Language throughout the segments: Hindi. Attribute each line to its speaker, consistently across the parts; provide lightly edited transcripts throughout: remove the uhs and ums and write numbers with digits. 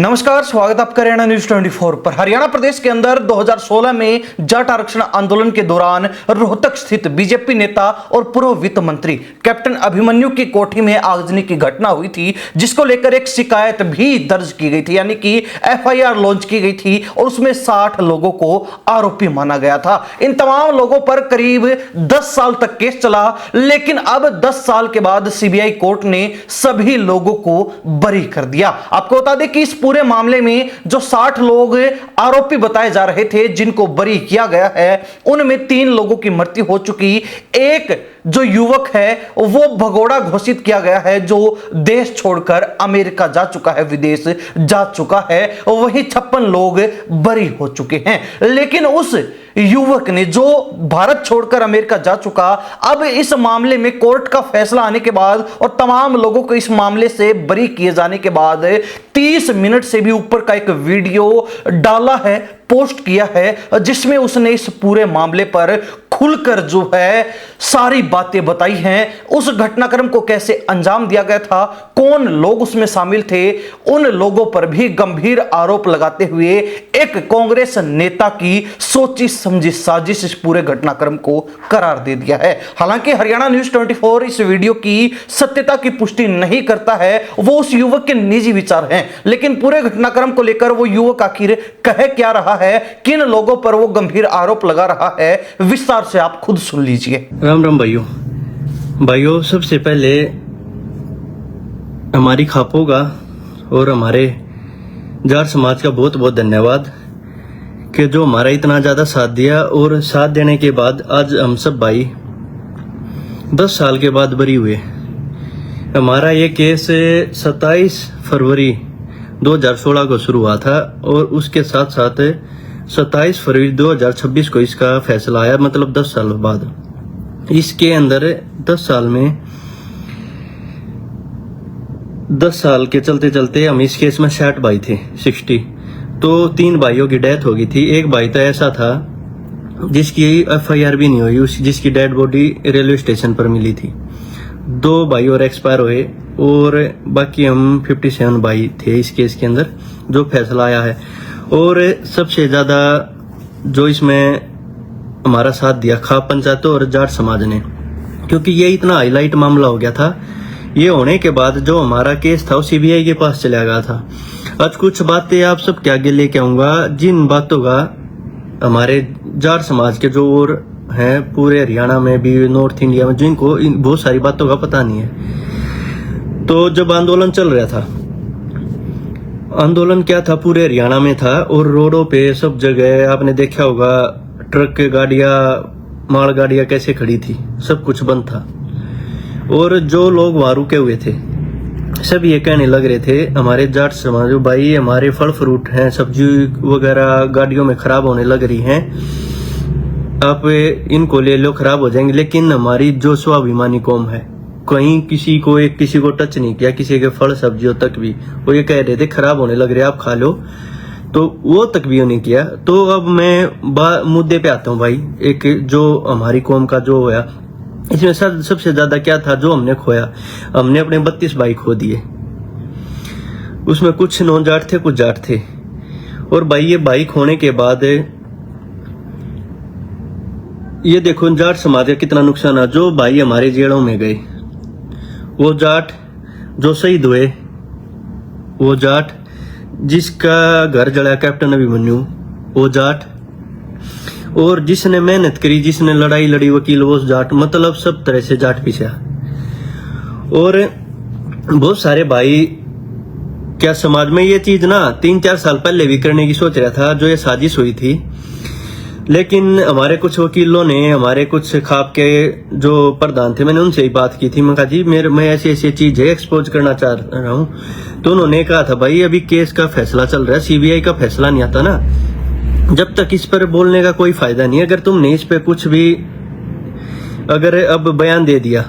Speaker 1: नमस्कार, स्वागत आपका हरियाणा न्यूज 24 पर। हरियाणा प्रदेश के अंदर 2016 में जाट आरक्षण आंदोलन के दौरान रोहतक स्थित बीजेपी नेता और पूर्व वित्त मंत्री कैप्टन अभिमन्यु की कोठी में आगजनी की घटना हुई थी, जिसको लेकर एक शिकायत भी दर्ज की गई थी, यानी कि एफआईआर लॉन्च की गई थी और उसमें 60 लोगों को आरोपी माना गया था। इन तमाम लोगों पर करीब 10 साल तक केस चला, लेकिन अब 10 साल के बाद सीबीआई कोर्ट ने सभी लोगों को बरी कर दिया। आपको बता दें कि इस पूरे मामले में जो 60 लोग आरोपी बताए जा रहे थे, जिनको बरी किया गया है, उनमें 3 लोगों की मृत्यु हो चुकी। एक जो युवक है वो भगोड़ा घोषित किया गया है, जो देश छोड़कर अमेरिका जा चुका है, विदेश जा चुका है। वही 56 लोग बरी हो चुके हैं। लेकिन उस युवक ने जो भारत छोड़कर अमेरिका जा चुका, अब इस मामले में कोर्ट का फैसला आने के बाद और तमाम लोगों को इस मामले से बरी किए जाने के बाद 30 मिनट से भी ऊपर का एक वीडियो डाला है, पोस्ट किया है, जिसमें उसने इस पूरे मामले पर खुलकर जो है सारी बातें बताई हैं। उस घटनाक्रम को कैसे अंजाम दिया गया था, कौन लोग उसमें शामिल थे, उन लोगों पर भी गंभीर आरोप लगाते हुए एक कांग्रेस नेता की सोची समझी साजिश इस पूरे घटनाक्रम को करार दे दिया है। हालांकि हरियाणा न्यूज 24 इस वीडियो की सत्यता की पुष्टि नहीं करता है, वो उस युवक के निजी विचार हैं, लेकिन पूरे घटनाक्रम को लेकर वो युवक आखिर कह क्या रहा है, किन लोगों पर वो गंभीर आरोप लगा रहा है, विस्तार से आप खुद सुन लीजिए।
Speaker 2: राम राम भाइयों, सबसे पहले हमारी खापों का और हमारे जाट समाज का बहुत बहुत धन्यवाद कि जो हमारा इतना ज्यादा साथ दिया, और साथ देने के बाद आज हम सब भाई 10 साल के बाद बरी हुए। हमारा ये केस 27 फरवरी 2016 को शुरू हुआ था और उसके साथ साथ 27 फरवरी 2026 को इसका फैसला आया, मतलब 10 साल बाद। इसके अंदर 10 साल में 10 साल के चलते चलते हम इस केस में 60 भाई थे, 60। तो 3 भाइयों की डेथ हो गई थी। एक भाई तो ऐसा था जिसकी एफआईआर भी नहीं हुई, जिसकी डेड बॉडी रेलवे स्टेशन पर मिली थी। 2 भाई और एक्सपायर हुए और बाकी हम 57 भाई थे इस केस के अंदर जो फैसला आया है। और सबसे ज्यादा जो इसमें हमारा साथ दिया खाप पंचायतों और जाट समाज ने, क्योंकि ये इतना हाईलाइट मामला हो गया था। ये होने के बाद जो हमारा केस था वो सीबीआई के पास चला गया था। आज कुछ बातें आप सबके आगे लेके आऊंगा, जिन बातों का हमारे जाट समाज के जो और हैं पूरे हरियाणा में भी, नॉर्थ इंडिया में, जिनको इन बहुत सारी बातों का पता नहीं है। तो जब आंदोलन चल रहा था, आंदोलन क्या था, पूरे हरियाणा में था और रोडों पे सब जगह आपने देखा होगा ट्रक गाड़ियां, माल गाड़ियां कैसे खड़ी थी, सब कुछ बंद था। और जो लोग वहां रुके हुए थे सब ये कहने लग रहे थे, हमारे जाट समाज भाई, हमारे फल फ्रूट हैं, सब्जी वगैरह गाड़ियों में खराब होने लग रही हैं, आप इनको ले लो, खराब हो जाएंगे। लेकिन हमारी जो स्वाभिमानी कौम है, कहीं किसी को टच नहीं किया, किसी के फल सब्जियों तक भी वो ये कह रहे थे खराब होने लग रहे, आप खा लो, तो वो तक भी नहीं किया। तो अब मैं मुद्दे पे आता हूँ भाई। एक जो हमारी कौम का जो होया, इसमें सबसे ज्यादा क्या था जो हमने खोया, हमने अपने 32 भाई खो दिए। उसमें कुछ नॉन जाट थे, कुछ जाट थे। और भाई ये भाई खोने के बाद ये देखो जाट समाज का कितना नुकसान है। जो भाई हमारे जेलों में गए, वो जाट जो शहीद हुए, वो जाट जिसका घर जला कैप्टन अभिमन्यु, वो जाट, और जिसने मेहनत करी, जिसने लड़ाई लड़ी, वकील, वो जाट, मतलब सब तरह से जाट पीछा। और बहुत सारे भाई क्या समाज में ये चीज ना 3-4 साल पहले भी करने की सोच रहा था, जो ये साजिश हुई थी। लेकिन हमारे कुछ वकीलों ने, हमारे कुछ खाप के जो प्रधान थे, मैंने उनसे ही बात की थी। मैं कहा जी मैं ऐसी ऐसी चीज है एक्सपोज करना चाह रहा हूँ। तो उन्होंने कहा था भाई अभी केस का फैसला चल रहा है, सीबीआई का फैसला नहीं आता ना, जब तक इस पर बोलने का कोई फायदा नहीं। अगर तुमने इस पे कुछ भी अगर अब बयान दे दिया,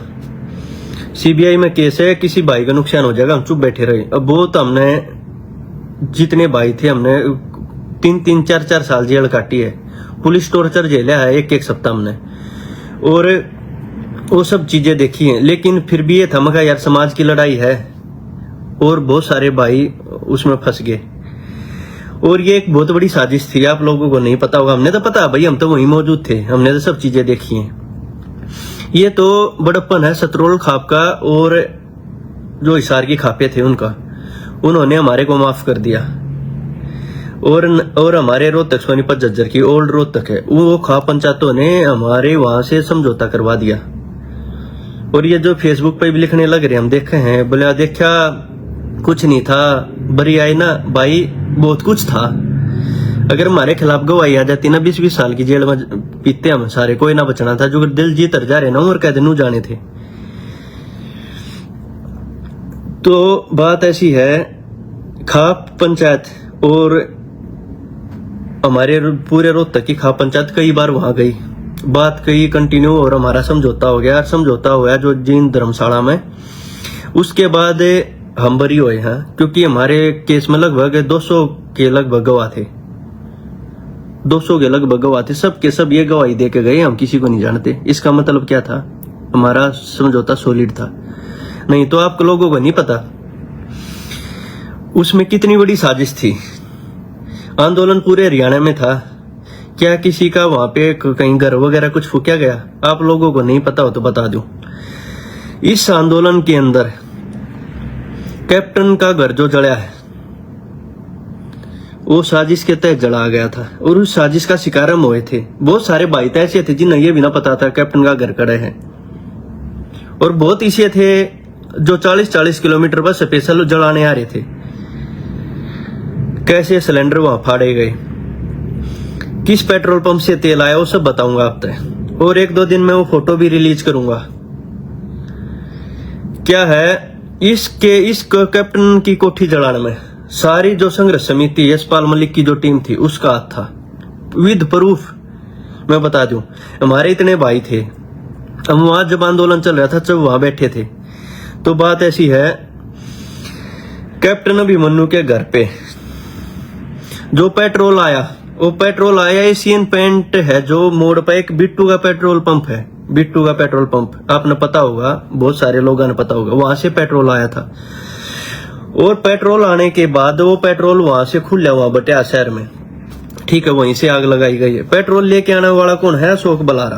Speaker 2: सीबीआई में केस है, किसी भाई का नुकसान हो जाएगा, हम चुप बैठे रहे। अब वो तो हमने जितने भाई थे, हमने 3-3, 4-4 साल जेल काटी है, पुलिस टॉर्चर झेला है एक सप्ताह हमने, और वो सब चीजें देखी हैं। लेकिन फिर भी ये था, मगर यार समाज की लड़ाई है और बहुत सारे भाई उसमें फंस गए। और ये एक बहुत बड़ी साजिश थी, आप लोगों को नहीं पता होगा, हमने तो पता भाई, हम तो वहीं मौजूद थे, हमने तो सब चीजें देखी हैं। ये तो बड़प्पन है सतरोल खाप का, और जो हिसार की खापे थे उनका, उन्होंने हमारे को माफ कर दिया। और हमारे रोहतक सोनीपत झज्जर की ओल्ड रोहतक है, वो खाप पंचायतों ने हमारे वहां से समझौता करवा दिया। और ये जो फेसबुक पे भी लिखने लग रहे, हम देखे हैं, बोले देखा कुछ नहीं था, बरी आई ना भाई, बहुत कुछ था। अगर हमारे खिलाफ गवाही आ जाती ना, 20-20 साल की जेल में पीते हम सारे, कोई ना बचना था। जो दिल जीत जा रहे ना उम्र कैद नू जाने थे। तो बात ऐसी है, खाप पंचायत और हमारे पूरे रोहतक की खाप पंचायत कई बार वहां गई, बात कई कंटिन्यू, और हमारा समझौता हो गया। समझौता हुआ जो जीन धर्मशाला में, उसके बाद हम बरी हुए हैं, क्योंकि हमारे केस में लगभग 200 के लगभग गवाह थे, 200 के लगभग गवाह थे। सब के सब ये गवाही दे के गए, हम किसी को नहीं जानते। इसका मतलब क्या था, हमारा समझौता सॉलिड था। नहीं तो आप लोगों को नहीं पता उसमें कितनी बड़ी साजिश थी। आंदोलन पूरे हरियाणा में था, क्या किसी का वहां पे कहीं घर वगैरह कुछ फूका गया? आप लोगों को नहीं पता हो तो बता दूं, इस आंदोलन के अंदर कैप्टन का घर जो जला है वो साजिश के तहत जला गया था, और उस साजिश का शिकार हम हुए थे। बहुत सारे भाई तो ऐसे थे जिन्हें ये भी ना पता था कैप्टन का घर कड़ा है, और बहुत ऐसे थे जो 40-40 किलोमीटर बस स्पेशल जलाने आ रहे थे। कैसे सिलेंडर वहां फाड़े गए, किस पेट्रोल पंप से तेल आया, वो सब बताऊंगा आप तक। और 1-2 दिन में वो फोटो भी रिलीज करूंगा। क्या है इस कैप्टन की कोठी जलाने में सारी जो संघर्ष समिति यशपाल मलिक की जो टीम थी उसका हाथ था, विद प्रूफ। मैं बता दूं, हमारे इतने भाई थे, हम वहां जब आंदोलन चल रहा था जब वहां बैठे थे। तो बात ऐसी है, कैप्टन अभिमन्यु के घर पे जो पेट्रोल आया, वो पेट्रोल आया एशियन पेंट है, जो मोड़ पे एक बिट्टू का पेट्रोल पंप है, बिट्टू का पेट्रोल पंप आपने पता होगा, बहुत सारे लोगों ने पता होगा, वहां से पेट्रोल आया था। और पेट्रोल आने के बाद वो पेट्रोल वहां से खुला हुआ बटिया शहर में, ठीक है, वहीं से आग लगाई गई है। पेट्रोल लेके आने वाला कौन है? अशोक बलारा।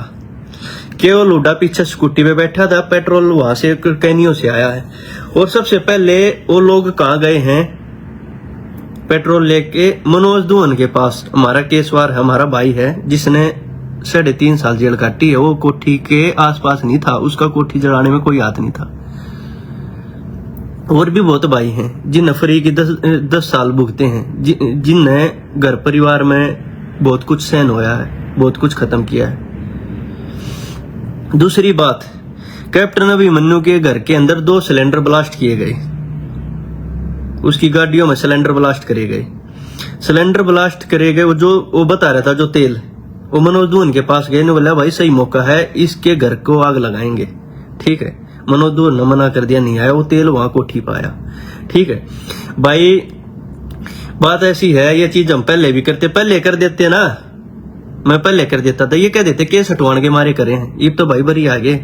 Speaker 2: केवल हुड्डा पीछे स्कूटी पे बैठा था, पेट्रोल वहां से कैनियों से आया है। और सबसे पहले वो लोग कहाँ गए हैं पेट्रोल लेके? मनोज दुहन के पास। हमारा केसवार है, हमारा भाई है, जिसने 3.5 साल जेल काटी है। वो कोठी के आसपास नहीं था, उसका कोठी जलाने में कोई हाथ नहीं था। और भी बहुत भाई हैं जिन फ्री की 10 साल भुगते हैं, जिनने घर परिवार में बहुत कुछ सहन होया है, बहुत कुछ खत्म किया है। दूसरी बात, कैप्टन अभिमन्यु के घर के अंदर 2 सिलेंडर ब्लास्ट किए गए, उसकी गाड़ियों में सिलेंडर ब्लास्ट करे गए। सिलेंडर ब्लास्ट करे गए, वो बता रहा था जो तेल, वो मनोज दुहन के पास गए, ने बोला भाई सही मौका है, इसके घर को आग लगाएंगे, ठीक है। मनोज दुहन ने मना कर दिया, नहीं आया, वो तेल वहां कोठी पाया, ठीक है भाई। बात ऐसी है, ये चीज हम पहले भी करते, पहले कर देते ना, मैं पहले कर देता था, ये कह देते केस हटवाने के मारे करे हैं, ये तो भाई बरी आगे।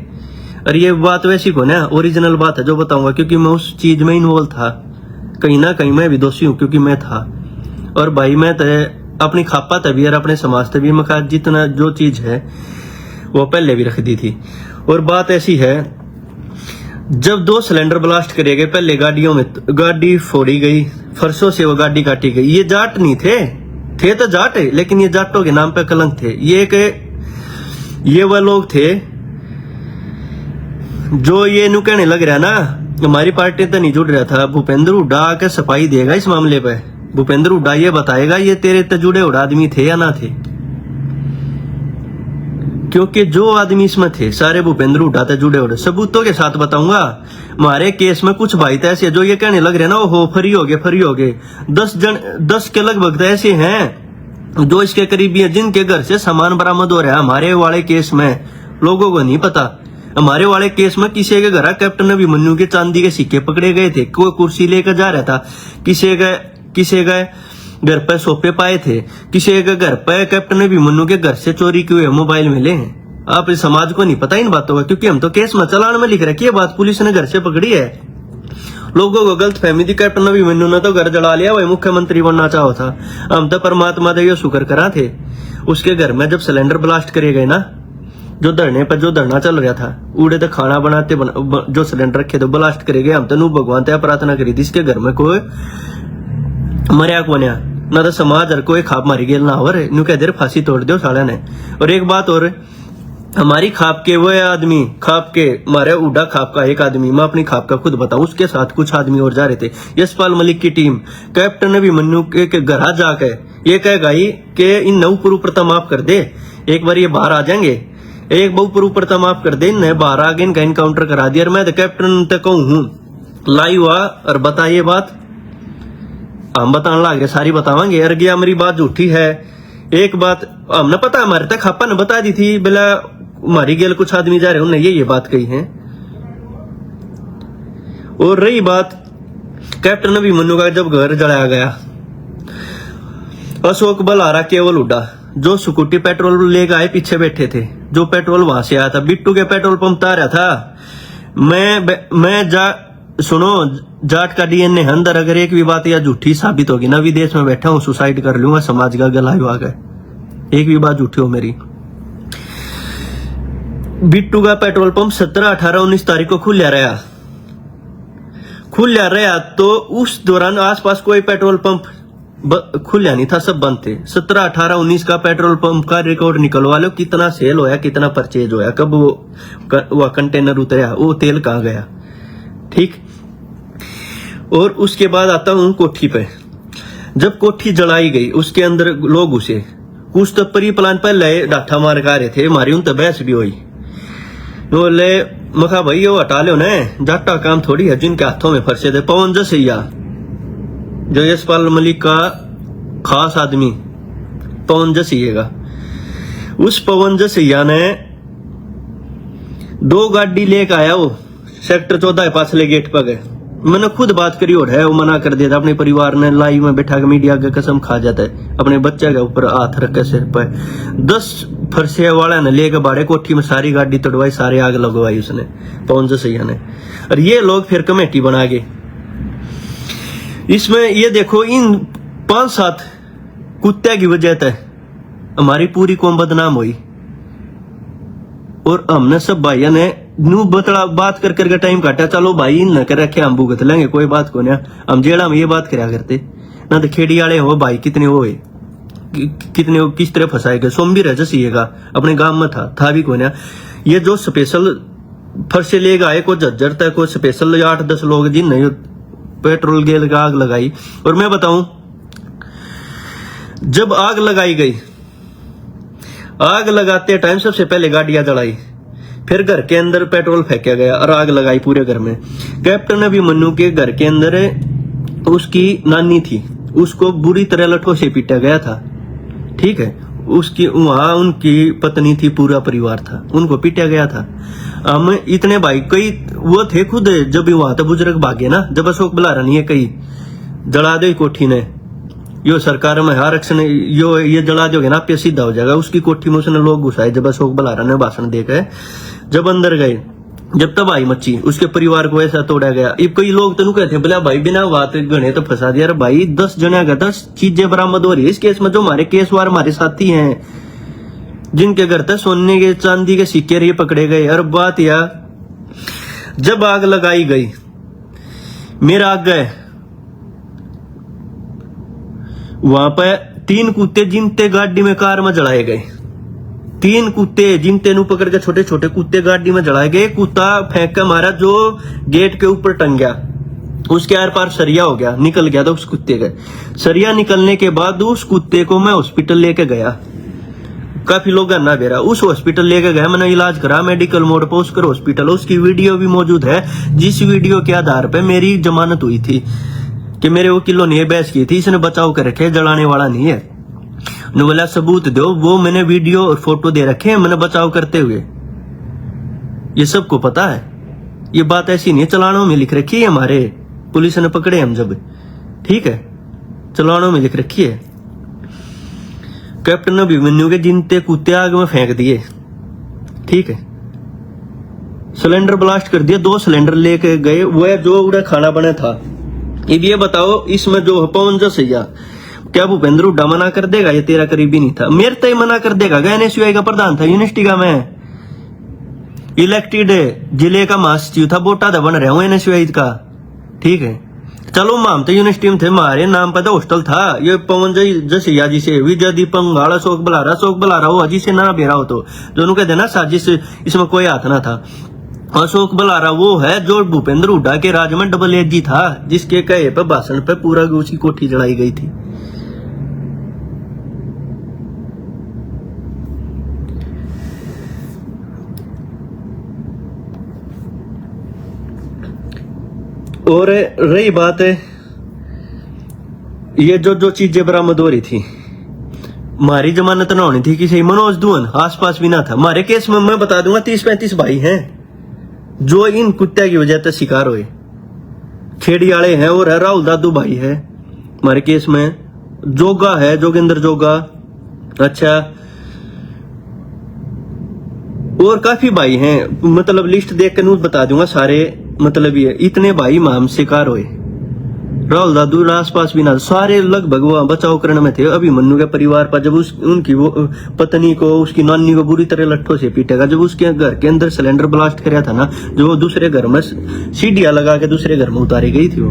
Speaker 2: और ये बात वैसी को ना ओरिजिनल बात है जो बताऊंगा, क्योंकि मैं उस चीज में इन्वॉल्व था, कहीं ना कहीं मैं भी दोषी हूं, क्योंकि मैं था। और भाई मैं तो अपनी खापा तभी और अपने समाज तभी मैं जितना जो चीज है वो पहले भी रख दी थी। और बात ऐसी है, जब 2 सिलेंडर ब्लास्ट करे गए, पहले गाड़ियों में गाड़ी फोड़ी गई, फरसों से वो गाड़ी काटी गई। ये जाट नहीं थे तो जाट है, लेकिन ये जाटों के नाम पे कलंक थे। ये वह लोग थे जो ये नु कहने लग रहा ना, हमारी पार्टी तो नहीं जुड़ रहा था। भूपेंद्र हुड्डा आके सफाई देगा इस मामले पे। भूपेंद्र हुड्डा ये बताएगा ये तेरे तो जुड़े हुए आदमी थे या ना थे, क्योंकि जो आदमी इसमें थे सारे भूपेंद्र हुड्डा से जुड़े हुए। सबूतों के साथ बताऊंगा। हमारे केस में कुछ भाई तो ऐसे जो ये कहने लग रहे ना, वो फ्री हो गए 10 के लगभग ऐसे हैं जो इसके करीबी हैं, जिनके घर से सामान बरामद हो रहा है। हमारे वाले केस में लोगों को नहीं पता, हमारे वाले केस में किसी के घर कैप्टन अभिमन्यु के चांदी के सिक्के पकड़े गए थे, कोई कुर्सी लेकर जा रहा था, किसी के घर पर सोफे पाए थे, किसी के घर पर कैप्टन अभिमन्यु के घर से चोरी किए मोबाइल मिले हैं। आप इस समाज को नहीं पता इन बातों का, क्योंकि हम तो केस में चालान में लिख रखी है बात, पुलिस ने घर से पकड़ी है। लोगों को गलत फहमी थी कैप्टन अभिमन्यु ने तो घर जला लिया, वही मुख्यमंत्री बनना चाहो था। हम तो परमात्मा देव शुक्र करा थे, उसके घर में जब सिलेंडर ब्लास्ट करे गए ना, जो धरने पर जो धरना चल रहा था, उड़े तो खाना बनाते जो सिलेंडर रखे तो ब्लास्ट करे गए। हम तो नू भगवान ते प्रार्थना करी थी इसके घर में कोई मरिया को बनिया ना, तो समाज हर कोई खाप मारी गेल ना हो रहे, न्यू कह देर फांसी तोड़ दो साले ने। और एक बात और, हमारी खाप के वो आदमी, खाप के मारे उड़ा खाप का एक आदमी, मैं अपनी खाप का खुद बताऊं, उसके साथ कुछ आदमी और जा रहे थे। यशपाल मलिक की टीम कैप्टन अभिमन्यु के घर जाके ये कह गई कि इन नौ पुरुप्रता माफ कर दे, एक बार ये बाहर आ जाएंगे, एक बहु पुरुप्रता माफ कर दे, इन्हें बाहर आगे इनका इनकाउंटर करा दिया। और मैं तो कैप्टन तक कहूं हूं लाइव हुआ और बताइए बात, हम बताने लग रहे, सारी बतावांगे। अरे गया मेरी बात झूठी है, एक बात हमने पता, हमारे तक खापा ने बता दी थी, बोला हमारी गेल कुछ आदमी जा रहे, उन्होंने ये बात कही है। और रही बात कैप्टन अभिमन्यु का, जब घर जलाया गया, अशोक बलहारा केवल उड़ा, जो स्कूटी पेट्रोल लेकर आए पीछे बैठे थे, जो पेट्रोल वहां से आया था, बिट्टू के पेट्रोल पंप आ रहा था। मैं सुनो, जाट का डीएनए अंदर, अगर एक भी बात या झूठी साबित होगी ना, विदेश में बैठा हूं, सुसाइड कर लूंगा, समाज का गला हुआ गए, एक भी बात झूठी हो मेरी। बिट्टू का पेट्रोल पंप 17, 18, 19 तारीख को खुला रहा, तो उस दौरान आसपास कोई पेट्रोल पंप खुला नहीं था, सब बंद थे। 17, 18, 19 का पेट्रोल पंप का रिकॉर्ड निकलवा लो, कितना सेल होया, कितना परचेज होया, कब वो कंटेनर उतरा, वो तेल कहाँ गया, ठीक। और उसके बाद आता हूं कोठी पे। जब कोठी जलाई गई, उसके अंदर लोग घुसे, कुछ तो प्री प्लान पर लए डाठा मार का रहे थे, हमारी उन तो बहस भी हुई। बोले मखा भाई वो हटा लो न, जाटा काम थोड़ी है, जिनके हाथों में फंसे थे। पवन जसैया, जो यशपाल मलिक का खास आदमी, पवन जसैया, उस पवन जसैया ने 2 गाड़ी लेकर आया, वो सेक्टर 14 के पास ले गेट पर गए। मैंने खुद बात करी और है, वो मना कर दिया था। अपने परिवार ने लाइव में बैठा के मीडिया के कसम खा जाता है, अपने बच्चे के ऊपर हाथ रख के सिर पर। 10 फरसे वाला ने लेकर बाड़े कोठी में सारी गाड़ी तोड़वाई, सारे आग लगवाई उसने, पवन जसैया ने। और ये लोग फिर कमेटी बना गए। इसमें ये देखो, इन 5-7 कुत्ते की वजह से हमारी पूरी कौम बदनाम हुई। और हमने सब भाइयों ने नू बतड़ा बात कर करके टाइम काटा, चलो भाई न कर रखे, हम भुगत लेंगे, कोई बात को नहीं। हम जेड़ा में ये बात करा करते ना, तो खेड़ी वाले हो भाई, कितने वो है, कितने वो किस तरह फंसाए गए। सोमवीर रजसीएगा अपने गांव में था भी को नहीं। ये जो स्पेशल फरसे लेगा आए, को झज्जर तक को स्पेशल 8-10 लोग जिन पेट्रोल गेल का आग लगाई। और मैं बताऊं, जब आग लगाई गई, आग लगाते टाइम सबसे पहले गाड़ियां जलाई, फिर घर के अंदर पेट्रोल फेंका गया और आग लगाई पूरे घर में। कैप्टन अभिमन्यु के घर के अंदर उसकी नानी थी, उसको बुरी तरह लठों से पीटा गया था, ठीक है। उसकी वहां उनकी पत्नी थी, पूरा परिवार था, उनको पीटा गया था। हम इतने भाई कई वो थे खुद, जब वहां तो बुजुर्ग भागे ना, जब अशोक बलहारा नहीं है, कई जला दे कोठी ने, यो सरकार में आरक्षण यो ये जला दोगे ना, पे सीधा हो जाएगा। उसकी कोठी में उसने लोग घुसाए, जब अशोक बलहारा ने भाषण देकर जब अंदर गए, जब तबाही मची, उसके परिवार को ऐसा तोड़ा गया। अब कई लोग तो कहते हैं बोला भाई बिना बात गणे तो फंसा दिया। भाई 10 जने का 10 चीजें बरामद हो रही है इस केस में। जो हमारे केसवार हमारे साथी हैं, जिनके घर तक सोने के चांदी के सिक्के ये पकड़े गए। और बात यह, जब आग लगाई गई, मेरा आग गए वहां पर 3 कुत्ते जिनते गाड़ी में कार में जलाए गए। 3 कुत्ते जिनते नु पकड़ के छोटे छोटे कुत्ते गाड़ी में जलाए गए। कुत्ता फेंक के मारा जो गेट के ऊपर टंग गया, उसके आर पार सरिया हो गया, निकल गया था उस कुत्ते का। सरिया निकलने के बाद उस कुत्ते को मैं हॉस्पिटल लेके गया, काफी लोग ना बेरा उस हॉस्पिटल लेके गया, मैंने इलाज करा मेडिकल मोड पर उसकर हॉस्पिटल। उसकी वीडियो भी मौजूद है, जिस वीडियो के आधार पर मेरी जमानत हुई थी कि मेरे वकीलों ने बहस की थी, इसने बचाव कर रखे, जलाने वाला नहीं है। ने बोला सबूत दो, वो मैंने वीडियो और फोटो दे रखे हैं मैंने बचाव करते हुए। ये सबको पता है, ये बात ऐसी नहीं चलानों में लिख रखी है, हमारे पुलिस ने पकड़े हम जब, ठीक है, चलानों में लिख रखी है। कैप्टन अभिमन्यु के जिनते कुत्ते आग में फेंक दिए, ठीक है। सिलेंडर ब्लास्ट कर दिया, 2 सिलेंडर लेके गए, वो जो उड़ा खाना बना था। अब ये बताओ इसमें जो पवन जसैया, क्या भूपेंद्र हुड्डा मना कर देगा? ये तेरा करीबी नहीं था, मेरे तय मना कर देगा। एनएसयूआई का प्रधान था, यूनिवर्सिटी का मैं इलेक्टेड जिले का महासचिव था, बोटा था बन रहा हूँ एनएसयूआई का, ठीक है। चलो माम तो यूनिवर्सिटी में थे, हमारे नाम पर हॉस्टल था। ये पवन जसैया जी से विजय दीपक गाड़ा शोक बुला रहा हो, अजी से ना बेरा हो तो दोनों कहते ना साजिश, इसमें कोई हाथ ना था। अशोक बलारा वो है जो भूपेंद्र हुड्डा के राज में डबल एजी था, जिसके कहे पर भाषण पे पूरा उसकी कोठी जलाई गई थी। और रही बात है ये जो चीजें बरामद हो रही थी, हमारी जमानत ना होनी थी किसी मनोज दुहन आसपास भी ना था। हमारे केस में मैं बता दूंगा 30-35 भाई हैं जो इन कुत्ते की वजह से शिकार हुए, खेड़ी वाले हैं और राहुल दादू भाई है हमारे केस में, जोगा है जोगेंद्र जोगा, अच्छा और काफी भाई हैं, मतलब लिस्ट देख कर बता दूंगा सारे, मतलब ये इतने भाई माम शिकार हुए। राहुल दादू आसपास भी ना, सारे लगभग वो बचाव करने में थे। अभिमन्यु के परिवार पर जब उनकी वो पत्नी को, उसकी नानी को बुरी तरह लट्ठों से पीटेगा, जब उसके घर के अंदर सिलेंडर ब्लास्ट कराया था ना, जो वो दूसरे घर में सीढ़ियां लगा के दूसरे घर में उतारी गई थी वो।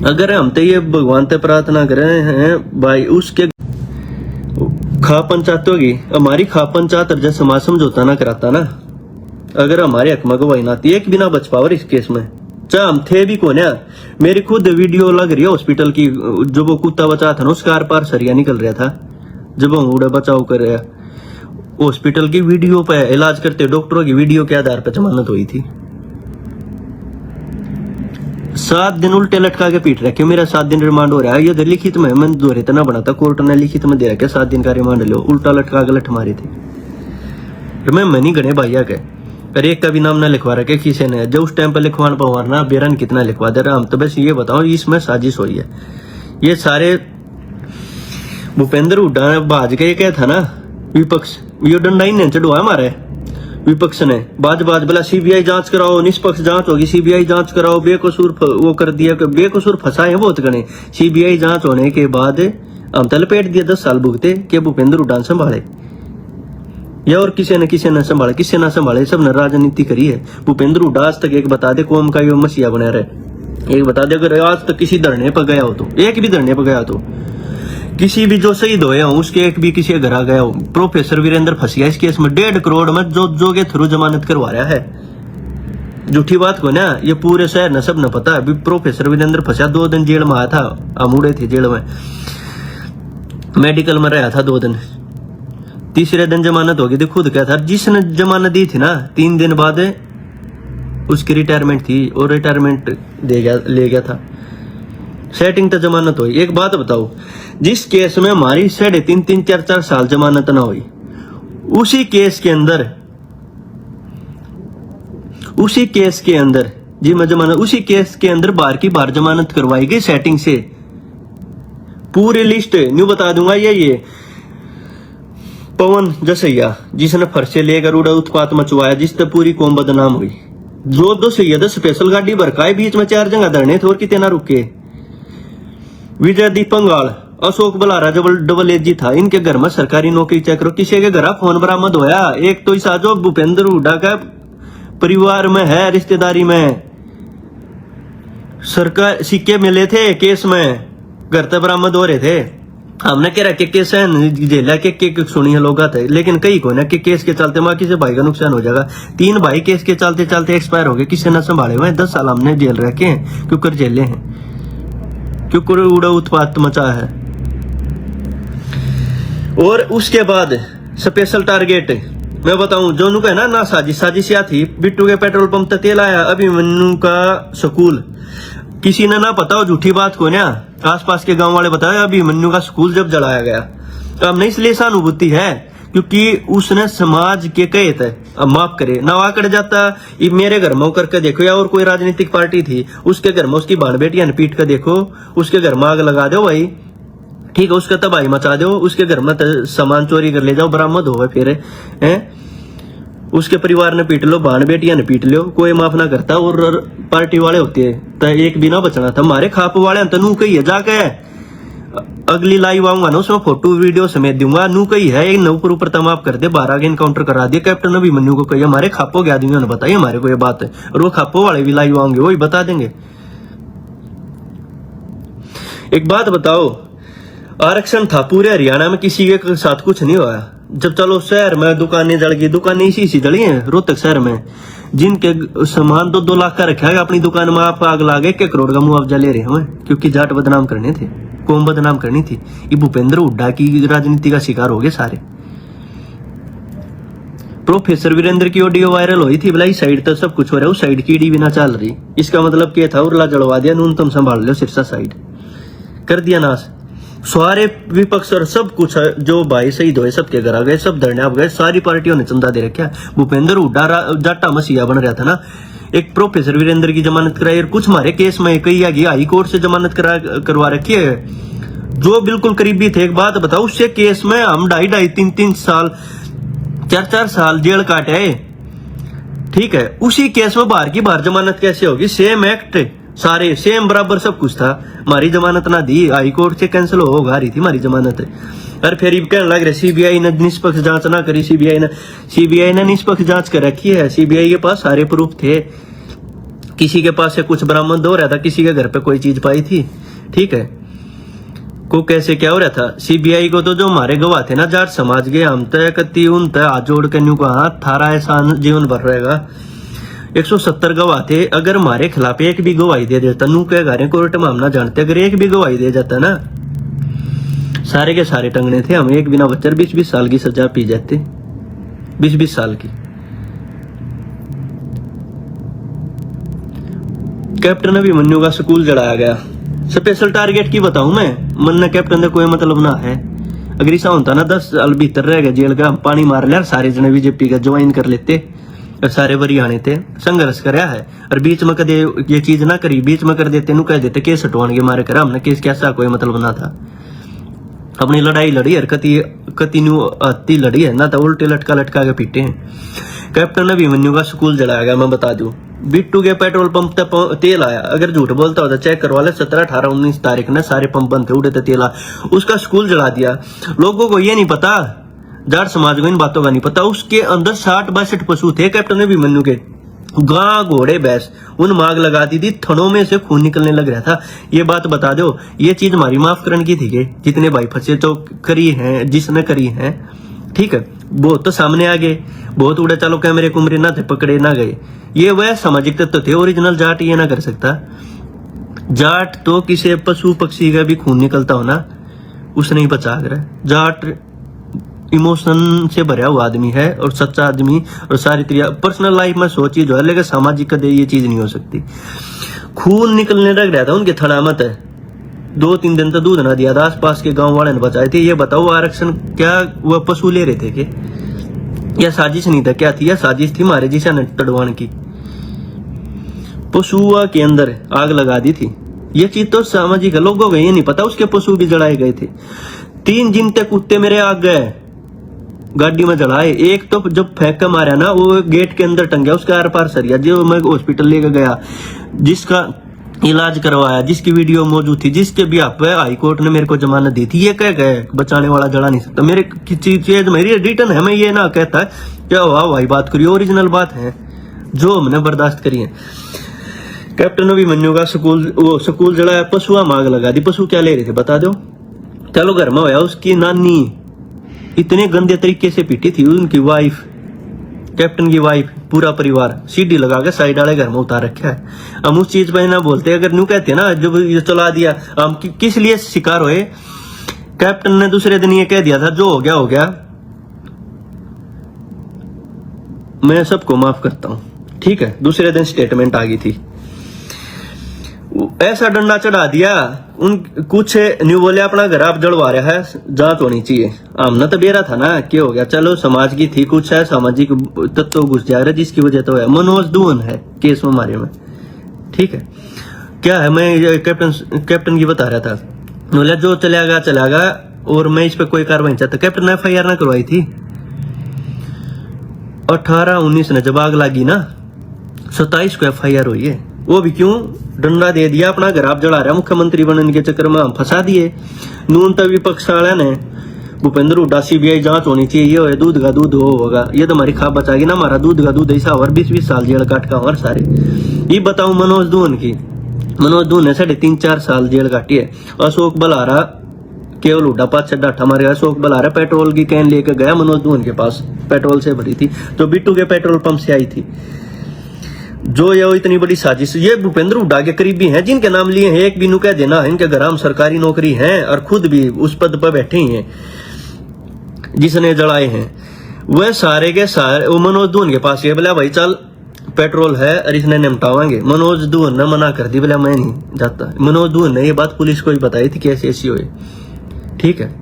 Speaker 2: अगर हम तो ये भगवान से प्रार्थना कर रहे हैं भाई, उसके खा पंचायत होगी हमारी, खा पंचायत जैसे समाज समझौता ना कराता ना, अगर हमारे हक में गवाही ना आती, एक भी ना बच पावर इस केस में, चाहे हम थे भी कौन है। मेरी खुद वीडियो लग रही है हॉस्पिटल की, जो वो कुत्ता बचा था ना उसका आर पार सरिया निकल रहा था, जब हम उड़ा बचाव कर रहे हॉस्पिटल की वीडियो पे इलाज करते डॉक्टरों की वीडियो के आधार पर जमानत हुई थी। 7 दिन उल्टे लटका के पीट रखे, मेरा 7 दिन रिमांड हो रहा है। ये लिखित में मैंने दोहरे तना बना था, कोर्ट ने लिखित में दे रखा 7 दिन का रिमांड लो, उल्टा लटका के लठ मारी थी। मैं नहीं गणे भैया के, पर एक का भी नाम ना लिखवा रखे किसी ने, जो उस टाइम पर लिखवाना पवारना बेरन कितना लिखवा दे रहा। हम तो बस ये बताओ इसमें साजिश हुई है। ये सारे भूपेंद्र हुड्डा भाज के क्या था ना, विपक्ष ये डंडा ही नहीं चढ़वा हमारे विपक्ष ने, बाज बोला सीबीआई जांच कराओ, निष्पक्ष जांच होगी, सीबीआई जांच कराओ, बेकसूर वो कर दिया, बेकसूर फंसाए बहुत गणे। सीबीआई जांच होने के बाद हम तो लपेट दिया 10 साल भुगते कि भूपेंद्र हुड्डा संभाले, या और किसी ने संभाले, किसी ना संभाले, सब ने राजनीति करी है। भूपेंद्र हुड्डा आज तक एक बता दे कौम का ये मसीहा बना रहे, एक बता दे अगर आज तक किसी धरने पर गया हो तो, एक भी धरने पर गया तो, किसी भी जो शहीद होया हो उसके एक भी किसी घर आ गया हो। प्रोफेसर वीरेंद्र फंसिया इस केस में 1.5 करोड़ में जो के थ्रू जमानत करवा रहा है। झूठी बात को ना, ये पूरे शहर ने सब ने पता है। प्रोफेसर वीरेंद्र फंसिया 2 दिन जेल में आया था, अमूड़े थे जेल में, मेडिकल में रहा था 2 दिन, तीसरे दिन जमानत होगी थी। खुद क्या था जिसने जमानत दी थी ना, 3 दिन बाद उसकी रिटायरमेंट थी और रिटायरमेंट ले गया था। सेटिंग तो जमानत हुई। एक बात बताओ, जिस केस में हमारी 3.5 4 साल जमानत ना हुई, उसी केस के अंदर जी मैं जमानत, उसी केस के अंदर बार की बार जमानत करवाई गई सेटिंग से। पूरी लिस्ट न्यू बता दूंगा। ये पवन जसैया जिसने फर्शे लेकर उड़ा उत्पात मचवाया, जिससे पूरी कौम बदनाम हुई। जो सैयद स्पेशल गाड़ी भरकाए, बीच में 4 जगह धरने थे और कितने ना रुके। विजय दीपंगाल, अशोक बलारा जब डबल एजी था, इनके घर में सरकारी नौकरी चेक करो, किसी के घर फोन बरामद होया। एक तो इसा जो भूपेंद्र हुड्डा का परिवार में है, रिश्तेदारी में सरकार सिक्के मिले थे केस में, घर तक बरामद हो रहे थे। हमने कह रहा कि केस है जेला के सुनी है लोग थे, लेकिन कई को ना कि केस के चलते माँ किसी भाई का नुकसान हो जाएगा। 3 भाई केस के चलते चलते एक्सपायर हो गए, किसी ने संभाले हुए। 10 साल हमने जेल रखे हैं, क्योंकि जेले हैं, क्योंकि उड़ा उत्पात मचा है। और उसके बाद स्पेशल टारगेट मैं बताऊं, जो नुका है ना साजिश या थी। बिट्टू के पेट्रोल पंप तक तेल आया, अभिमन्यु का स्कूल, किसी ने ना पता हो झूठी बात को ना, आसपास के गांव वाले बताया अभिमन्यु का स्कूल जब जलाया गया। तो हमने इसलिए सहानुभूति है क्योंकि उसने समाज के कहे थे, अब माफ करे ना वाकड़ जाता। मेरे घर में करके देखो, या और कोई राजनीतिक पार्टी थी उसके घर में उसकी बाण बेटियां ने पीट कर देखो, उसके घर में आग लगा दो भाई, ठीक है, उसका तबाही मचा दो, उसके घर में सामान चोरी कर ले जाओ, बरामद हो फिर है। उसके परिवार ने पीट लो, बहन बेटिया ने पीट लो, कोई माफ ना करता। और पार्टी वाले होते हैं तो एक भी ना बचना था। हमारे खाप वाले तो नू कही है जाके, अगली लाइव आऊंगा ना उसमें फोटो वीडियो समेत दूंगा। नू कही है एक नौ पर ऊपर तमाम कर दे, 12 के इनकाउंटर करा दिया। कैप्टन अभिमन्यु को कही हमारे खापो के आदमियों ने बताई हमारे को ये बात है, और वो खापो वाले भी लाइव आएंगे, वही बता देंगे। एक बात बताओ, आरक्षण था पूरे हरियाणा में, किसी के साथ कुछ नहीं हुआ। जब चलो शहर में दुकानें जल गई, दुकानें इसी जली हैं रोहतक शहर में, जिनके सामान 2-2 लाख का रखा है अपनी दुकान में, आप आग लागे 1 करोड़ का मुआवजा ले रहे हैं, क्योंकि जाट बदनाम करने थे, कौम बदनाम करनी थी। ये भूपेंद्र हुड्डा की राजनीति का शिकार हो गए सारे। प्रोफेसर वीरेंद्र की ऑडियो वायरल हुई थी, भलाई साइड तो सब कुछ हो रहा है, उस साइड की ईडी भी ना चल रही। इसका मतलब क्या था, उरला जलवा दिया, न्यूनतम संभाल लो, सिरसा साइड कर दिया नाश। सारे विपक्ष और सब कुछ जो भाई शहीद हुए सबके घर आ गए, सब धरने आप गए, सारी पार्टियों ने चंदा दे रखा। भूपेंद्र हुड्डा जाटा मसीहा बन रहा था ना, एक प्रोफेसर वीरेंद्र की जमानत कराई, और कुछ हमारे केस में कई आगे हाई कोर्ट से जमानत करवा रखी है, जो बिल्कुल करीबी थे। एक बात बताओ, उससे केस में हम 2.5, 3 साल, 4 साल जेल काटे है, ठीक है। उसी केस में बाहर की बाहर जमानत कैसे होगी? सेम एक्ट, सारे सेम बराबर सब कुछ था। हमारी जमानत ना दी, हाई कोर्ट से कैंसिल होगा रही थी हमारी जमानत। और फिर कहने लग रहे सीबीआई ने निष्पक्ष जांच ना करी। सीबीआई ने निष्पक्ष जांच कर रखी है। सीबीआई के पास सारे प्रूफ थे, किसी के पास से कुछ बरामद हो रहा था, किसी के घर पे कोई चीज पाई थी, ठीक है, को कैसे क्या हो रहा था। सीबीआई को तो जो हमारे गवाह थे ना जाट समाज के, हम तय कती उन तय हाथ जोड़ के न्यू कहा थारा एहसान जीवन भर रहेगा। 170 गवाह थे, अगर हमारे खिलाफ एक भी गवाही दे देता, नू कह गा रहे कोर्ट में हम ना जानते, अगर एक भी गवाही दे जाता ना, सारे के सारे टंगने थे हम, एक बिना बच्चर 20-20 साल की सजा पी जाते, 20-20 साल की। कैप्टन अभिमन्यु का स्कूल जलाया गया। स्पेशल टारगेट की बताऊं मैं, मन कैप्टन का कोई मतलब ना है। अगर ऐसा होता ना 10 साल भीतर रह गए जेल का, पानी मार लिया, सारे जने बीजेपी का ज्वाइन कर लेते, और सारे बरियाने थे, संघर्ष कराया है। और बीच में कदे ये चीज ना करी, बीच में कर देते, नु कह देते केस हटवाने मारे करा हमने केस, कैसा कोई मतलब ना था। अपनी लड़ाई लड़ी और कति न्यू अति लड़ी है ना, तो उल्टे लटका के पीटे हैं। कैप्टन अभिमन्यु का स्कूल जलाया गया। मैं बता दूं, बिट्टू के पेट्रोल पंप तक तेल आया, अगर झूठ बोलता होता चेक करवा ले, 17, 18, 19 तारीख ने सारे पंप बंद थे, उड़े थे तेल, उसका स्कूल जला दिया। लोगों को ये नहीं पता, जाट समाज को इन बातों का नहीं पता, उसके अंदर 60-62 पशु थे कैप्टन अभिमन्यु के, गां घोड़े भैंस, उन मांग लगा दी थी, थनों में से खून निकलने लग रहा था। ये बात बता दो, ये चीज हमारी माफ करने की थी कि जितने भाई फंसे तो करी है, जिसने करी है, ठीक है, बहुत तो सामने आ गए, बहुत उड़े चलो कैमरे कुमरे ना थे, पकड़े ना गए। ये वह सामाजिक तत्व थे, ओरिजिनल जाट ये ना कर सकता। जाट तो किसी पशु पक्षी का भी खून निकलता हो ना, उसने ही बचा कर। जाट इमोशन से भरा हुआ आदमी है और सच्चा आदमी, और सारी पर्सनल लाइफ में 100 चीज है, लेकिन सामाजिक कदे ये चीज नहीं हो सकती। खून निकलने लग रहा था उनके थड़ा मत है, 2-3 दिन तो दूध ना दिया था, आसपास के गांव वाले ने बचाए थे। ये बताओ आरक्षण क्या वह पशु ले रहे थे कि या साजिश नहीं था, क्या थी? या साजिश थी हमारे जिसे तड़वान की, पशुआ के अंदर आग लगा दी थी। ये चीज तो सामाजिक है, लोगों को ये नहीं पता उसके पशु भी जलाए गए थे। 3 जिनते कुत्ते मेरे आग गए, गाड़ी में जलाए। एक तो जब फेंक के मारा ना, वो गेट के अंदर टंग गया, उसका आर पार सरिया, जो मैं हॉस्पिटल लेकर गया, जिसका इलाज करवाया, जिसकी वीडियो मौजूद थी, जिसके भी आप हाई कोर्ट ने मेरे को जमानत दी थी, ये कह गए बचाने वाला जला नहीं सकता। मेरे चीज मेरी रिटर्न है, मैं ये ना कहता क्या वाह भाई बात करिए, ओरिजिनल बात है जो हमने बर्दाश्त करी है। कैप्टन अभिमन्यु का स्कूल जलाया, पशुआ मांग लगा दी। पशु क्या ले रहे थे बता दो? चलो घर में होया, उसकी नानी इतने गंदे तरीके से पीटी थी, उनकी वाइफ, कैप्टन की वाइफ, पूरा परिवार सीढ़ी लगा के साइड वाले घर में उतार रखा है। हम उस चीज पर ना बोलते, अगर न्यू कहते ना जब ये चला दिया, हम किस लिए शिकार हुए? कैप्टन ने दूसरे दिन ये कह दिया था, जो हो गया हो गया, मैं सबको माफ करता हूं, ठीक है। दूसरे दिन स्टेटमेंट आ गई थी, ऐसा डंडा चढ़ा दिया। उन कुछ न्यू बोले अपना घर आप जड़वा रहा है, जांच होनी चाहिए। हमने तो बेरा था ना, क्या हो गया, चलो समाज की थी, कुछ है सामाजिक तत्व घुस जा रहा जिसकी वजह तो है। मनोज दुवन है केस में हमारे में, ठीक है। क्या है, मैं कैप्टन की बता रहा था, बोला जो चलेगा, और मैं इस पे कोई कार्रवाई चाहता। कैप्टन ने FIR ना करवाई थी, 18-19 ने जब आग लगी ना 27 को FIR हुई है। वो भी क्यों? डंडा दे दिया, अपना घर आप जला रहा, मुख्यमंत्री बनने के चक्कर में हम फंसा दिए। नून तक विपक्ष वाले ने भूपेंद्र हुड्डा CBI जांच होनी चाहिए, ये हो दूध का दूध होगा, ये तो हमारी खाप बचाएगी ना, हमारा दूध का दूध ऐसा और 20-20 साल जेल काट का और सारे। ये बताऊं मनोज दून की, मनोज दून ने 3.5-4 साल जेल काटी है। अशोक बलारा केवल हुड्डा पाँच डाठा मारे। अशोक बलारा पेट्रोल की कैन लेकर गया मनोज दून के पास, पेट्रोल से भरी थी जो बिट्टू के पेट्रोल पंप से आई थी। जो ये इतनी बड़ी साजिश, ये भूपेंद्र हुड्डा के करीबी हैं जिनके नाम लिए हैं, एक भी नु कह देना इनके घर हम सरकारी नौकरी है और खुद भी उस पद पर बैठे ही हैं जिसने जलाए हैं, वह सारे के सारे वो मनोज दून के पास ये बोला भाई चल पेट्रोल है और इसने निपटावांगे। मनोज दून ने मना कर दी, बोला मैं नहीं जाता। मनोज दून ने ये बात पुलिस को ही बताई थी कैसे ऐसी हुई। ठीक है,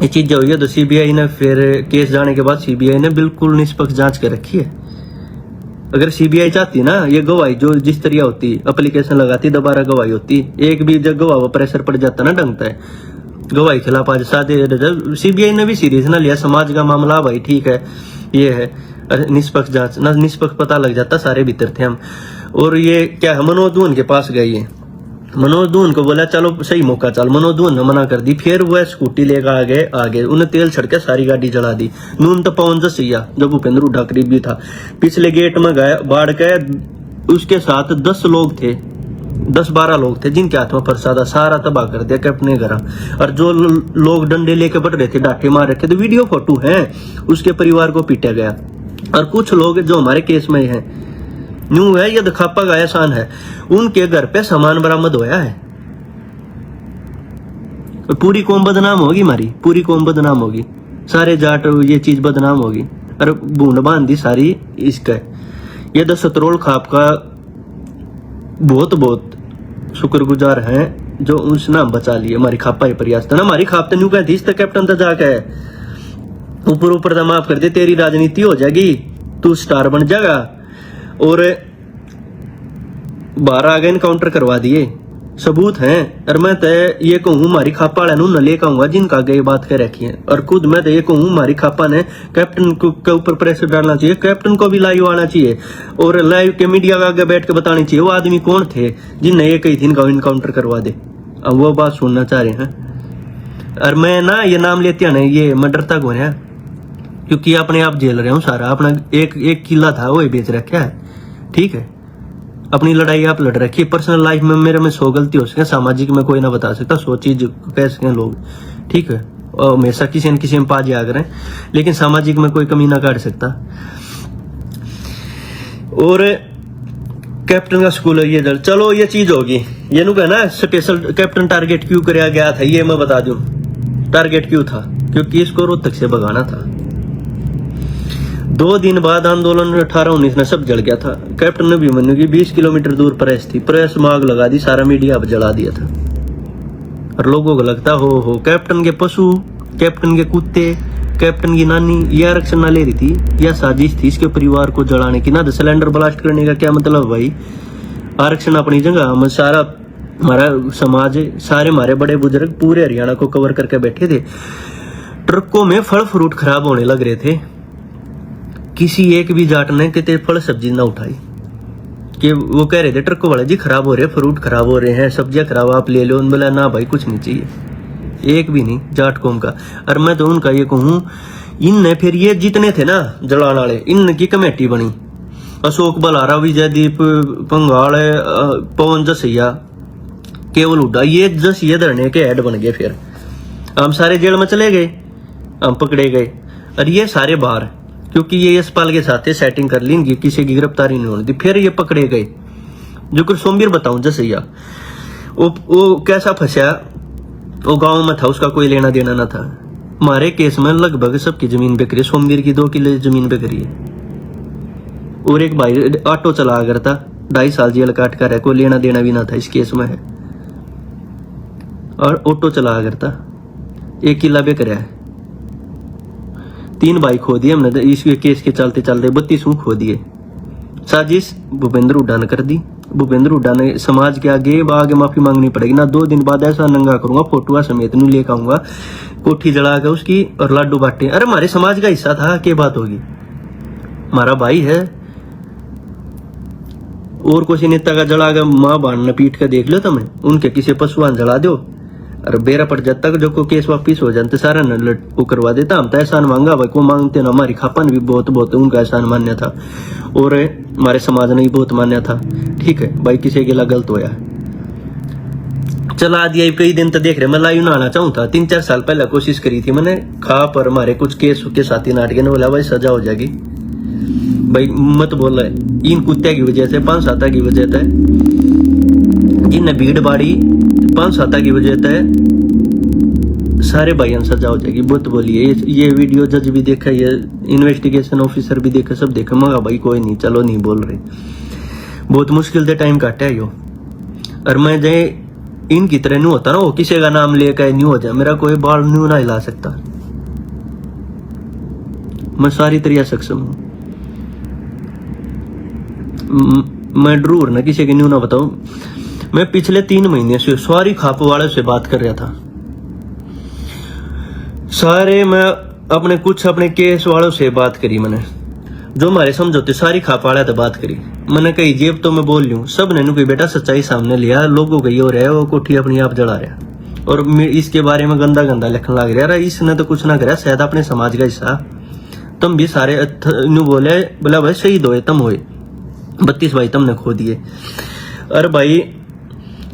Speaker 2: ये चीज हुई है तो CBI ने फिर केस जाने के बाद CBI ने बिल्कुल निष्पक्ष जांच कर रखी है। अगर CBI चाहती ना, ये गवाही जो जिस तरह होती एप्लीकेशन लगाती दोबारा गवाही होती, एक भी जब गवाह प्रेशर पड़ जाता ना ढंगता है गवाही खिलाफ आज सादे। CBI ने भी सीरियस ना लिया समाज का मामला, भाई ठीक है ये है निष्पक्ष जांच ना, निष्पक्ष पता लग जाता सारे भीतर थे हम। और ये क्या है, मनोज दून के पास गई है, मनोज दून को बोला चलो सही मौका चल, मनोज दून ने मना कर दी। फिर वह स्कूटी लेकर आगे उन्हें तेल छड़के सारी गाड़ी जला दी। नून तो पवन जसिया जब भूपेंद्र हुड्डा करीबी था, पिछले गेट में गए बाढ़ के, उसके साथ 10 लोग थे, 10-12 लोग थे जिनके हाथ में प्रसाद सारा तबाह कर दिया कि अपने घर। और जो लोग डंडे लेके बढ़ रहे थे, डांटे मार रहे थे, तो वीडियो फोटो है, उसके परिवार को पीटा गया। और कुछ लोग जो हमारे केस में हैं न्यू है, ये दिखापा का एहसान है, उनके घर पे सामान बरामद होया है। पूरी कौम बदनाम होगी, हमारी पूरी कौम बदनाम होगी, सारे जाट ये चीज बदनाम होगी। और बूंद बांधी सारी इसका। ये तो सतरोल खाप का बहुत बहुत शुक्रगुजार हैं जो उस नाम बचा लिए, हमारी खापा ही प्रयास था ना, हमारी खाप तो न्यू कहती इसका कैप्टन तो जाके ऊपर ऊपर तो माफ कर दे, तेरी राजनीति हो जाएगी, तू स्टार बन जाएगा। और 12 आगे इनकाउंटर करवा दिए, सबूत हैं। और मैं तो ये कहूँ हमारी खापा वाले न लेकर आऊंगा जिनका आगे ये बात कर रखी है। और खुद मैं तो ये कहूँ हमारी खापा ने कैप्टन के ऊपर प्रेशर डालना चाहिए, कैप्टन को भी लाइव आना चाहिए और लाइव के मीडिया के आगे बैठ के बतानी चाहिए वो आदमी कौन थे जिनने ये कही थी इनका इनकाउंटर करवा दे। अब वो बात सुनना चाह रहे हैं। और मैं ना ये नाम लेते हैं ना, ये मैं डरता कौन है, क्योंकि अपने आप झेल रहे हूँ सारा। अपना एक किला था वो बेच रखा है, ठीक है, अपनी लड़ाई आप लड़ रखी है। पर्सनल लाइफ में मेरे में 100 गलती हो सके, सामाजिक में कोई ना बता सकता, 100 चीज कह सकें लोग, ठीक है, और हमेशा किसी न किसी में पा जाया करें, लेकिन सामाजिक में कोई कमी ना काट सकता। और कैप्टन का स्कूल है ये, चलो ये चीज होगी, ये नु कहना स्पेशल कैप्टन टारगेट क्यों कराया गया था, ये मैं बता दूं टारगेट क्यों था, क्योंकि इसको रोहतक से भगाना था। 2 दिन बाद आंदोलन 18-19 में सब जल गया था। कैप्टन अभिमन्यु की 20 किलोमीटर दूर प्रेस थी, प्रेस में आग लगा दी, सारा मीडिया अब जला दिया था। और लोगों को लगता हो कैप्टन के पशु, कैप्टन के कुत्ते, कैप्टन की नानी ये आरक्षण ना ले रही थी, या साजिश थी इसके परिवार को जलाने की। ना तो सिलेंडर ब्लास्ट करने का क्या मतलब भाई, आरक्षण अपनी जगह, हम सारा हमारा समाज, सारे हमारे बड़े बुजुर्ग पूरे हरियाणा को कवर करके बैठे थे। ट्रकों में फल फ्रूट खराब होने लग रहे थे, किसी एक भी जाट ने कितने फल सब्जी ना उठाई, कि वो कह रहे थे ट्रक वाले जी खराब हो रहे हैं, फ्रूट खराब हो रहे हैं, सब्जियां खराब, आप ले लो। बोला ना भाई कुछ नहीं चाहिए, एक भी नहीं जाट कौम का। और मैं तो उनका ये कहूँ, इनने फिर ये जितने थे ना जलान वाले, इनकी कमेटी बनी, अशोक बलारा, विजयदीप पंगाल, पवन जसिया, केवल हुड्डा, ये जसिया धरने के हेड बन गए। फिर हम सारे जेल में चले गए, हम पकड़े गए, और ये सारे बाहर, क्योंकि ये यशपाल के साथ सेटिंग कर ली, इनकी किसी की गिरफ्तारी नहीं होने दी। फिर ये पकड़े गए, जो कुछ सोमवीर बताऊं जसैया, वो कैसा फंसा, वो गांव में था, उसका कोई लेना देना ना था। हमारे केस में लगभग सबकी जमीन बिक रही है, सोमवीर की 2 किले जमीन बिक रही है। और एक भाई ऑटो चला करता, 2.5 साल जेल काट कर है, कोई लेना देना भी ना था इस केस में है, और ऑटो चला करता, 1 किला बिक रहा है। 3 भाई खो दिए हमने इस केस के चलते चलते, 32 खो दिए। साजिश भूपेंद्र हुड्डा ने कर दी। भूपेंद्र हुड्डा ने समाज के आगे माफी मांगनी पड़ेगी ना, 2 दिन बाद ऐसा नंगा करूंगा, फोटुआ समेत नहीं लेकर आऊंगा, कोठी जला के उसकी, और लाडू बांटे। अरे हमारे समाज का हिस्सा था, क्या बात होगी, हमारा भाई है। और किसी नेता का जला के माँ बाण ने पीट के देख लो तुम्हें, उनके किसी पशुआन जला दो और बेरा पर जब तक जो को केस वापिस हो जाते सारा न वो करवा देता। हम तो एहसान मांगा भाई को मांगते ना, हमारी खापन भी बहुत उनका एहसान मान्य था और हमारे समाज ने भी बहुत मान्य था। ठीक है भाई, किसी के लिए गलत होया चला दिया। कई दिन तो देख रहे मैं लाइव नहाना चाहूँ था, 3-4 साल पहले कोशिश करी थी मैंने खा पर हमारे कुछ केस के साथी नाटके ने बोला भाई सजा हो जाएगी। भाई मत बोल रहे इन कुत्ते की वजह से 5-7 की वजह से इन भीड़ बाड़ी 5-7 की वजह से सारे भाइयों सजा हो जाएगी। बुत बोलिए ये वीडियो जज भी देखा, ये इन्वेस्टिगेशन ऑफिसर भी देखा, सब देखा। मगा भाई कोई नहीं, चलो नहीं बोल रहे, बहुत मुश्किल से टाइम काटा है यो। और मैं जाए इनकी तरह नहीं होता ना, वो किसी का नाम लेकर नहीं हो जाए, मेरा कोई बाल नहीं ना हिला सकता, मैं सारी तरह सक्षम हूं। मैं जरूर ना किसी की न्यू ना बताऊं। मैं पिछले 3 महीने से सारी खाप वाले से बात कर रहा था, सारे मैं अपने केस वालों से बात करी, मैंने जो हमारे समझौते सारी खाप वाले तो बात करी। मैंने कही जेब तो मैं बोल लूं, सब ने कोई बेटा सच्चाई सामने लिया, लोगों का ये हो रहा है वो कोठी अपनी आप जला रहा और इसके बारे में गंदा लिखने लग रहा है। इसने तो कुछ ना करा, शायद अपने समाज का हिस्सा तुम भी सारे न्यू बोले बोला भाई शहीद होए तुम होए, 32 भाई तुमने खो दिए। अरे भाई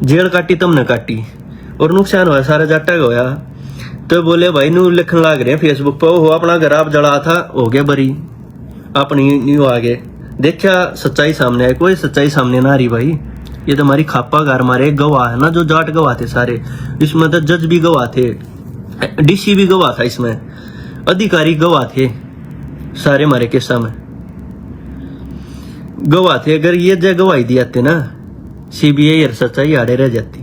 Speaker 2: जेल काटी तुमने काटी और नुकसान हुआ सारा जाटा का होया। तो बोले भाई न्यू लिखने लग रहे हैं फेसबुक पर, वो अपना घर आप जला था हो गया बरी, अपनी न्यू आगे देखा सच्चाई सामने आई। कोई सच्चाई सामने ना आ रही भाई। ये तो हमारी खापा घर हमारे गवाह है ना, जो जाट गवाह थे सारे, इसमें तो जज भी गवाह थे, डीसी भी गवाह था, इसमें अधिकारी गवाह थे, सारे हमारे केसा में गवाह थे। अगर ये जगह गवाही दी जाती ना सीबीआई और सच्चाई आड़े रह जाती।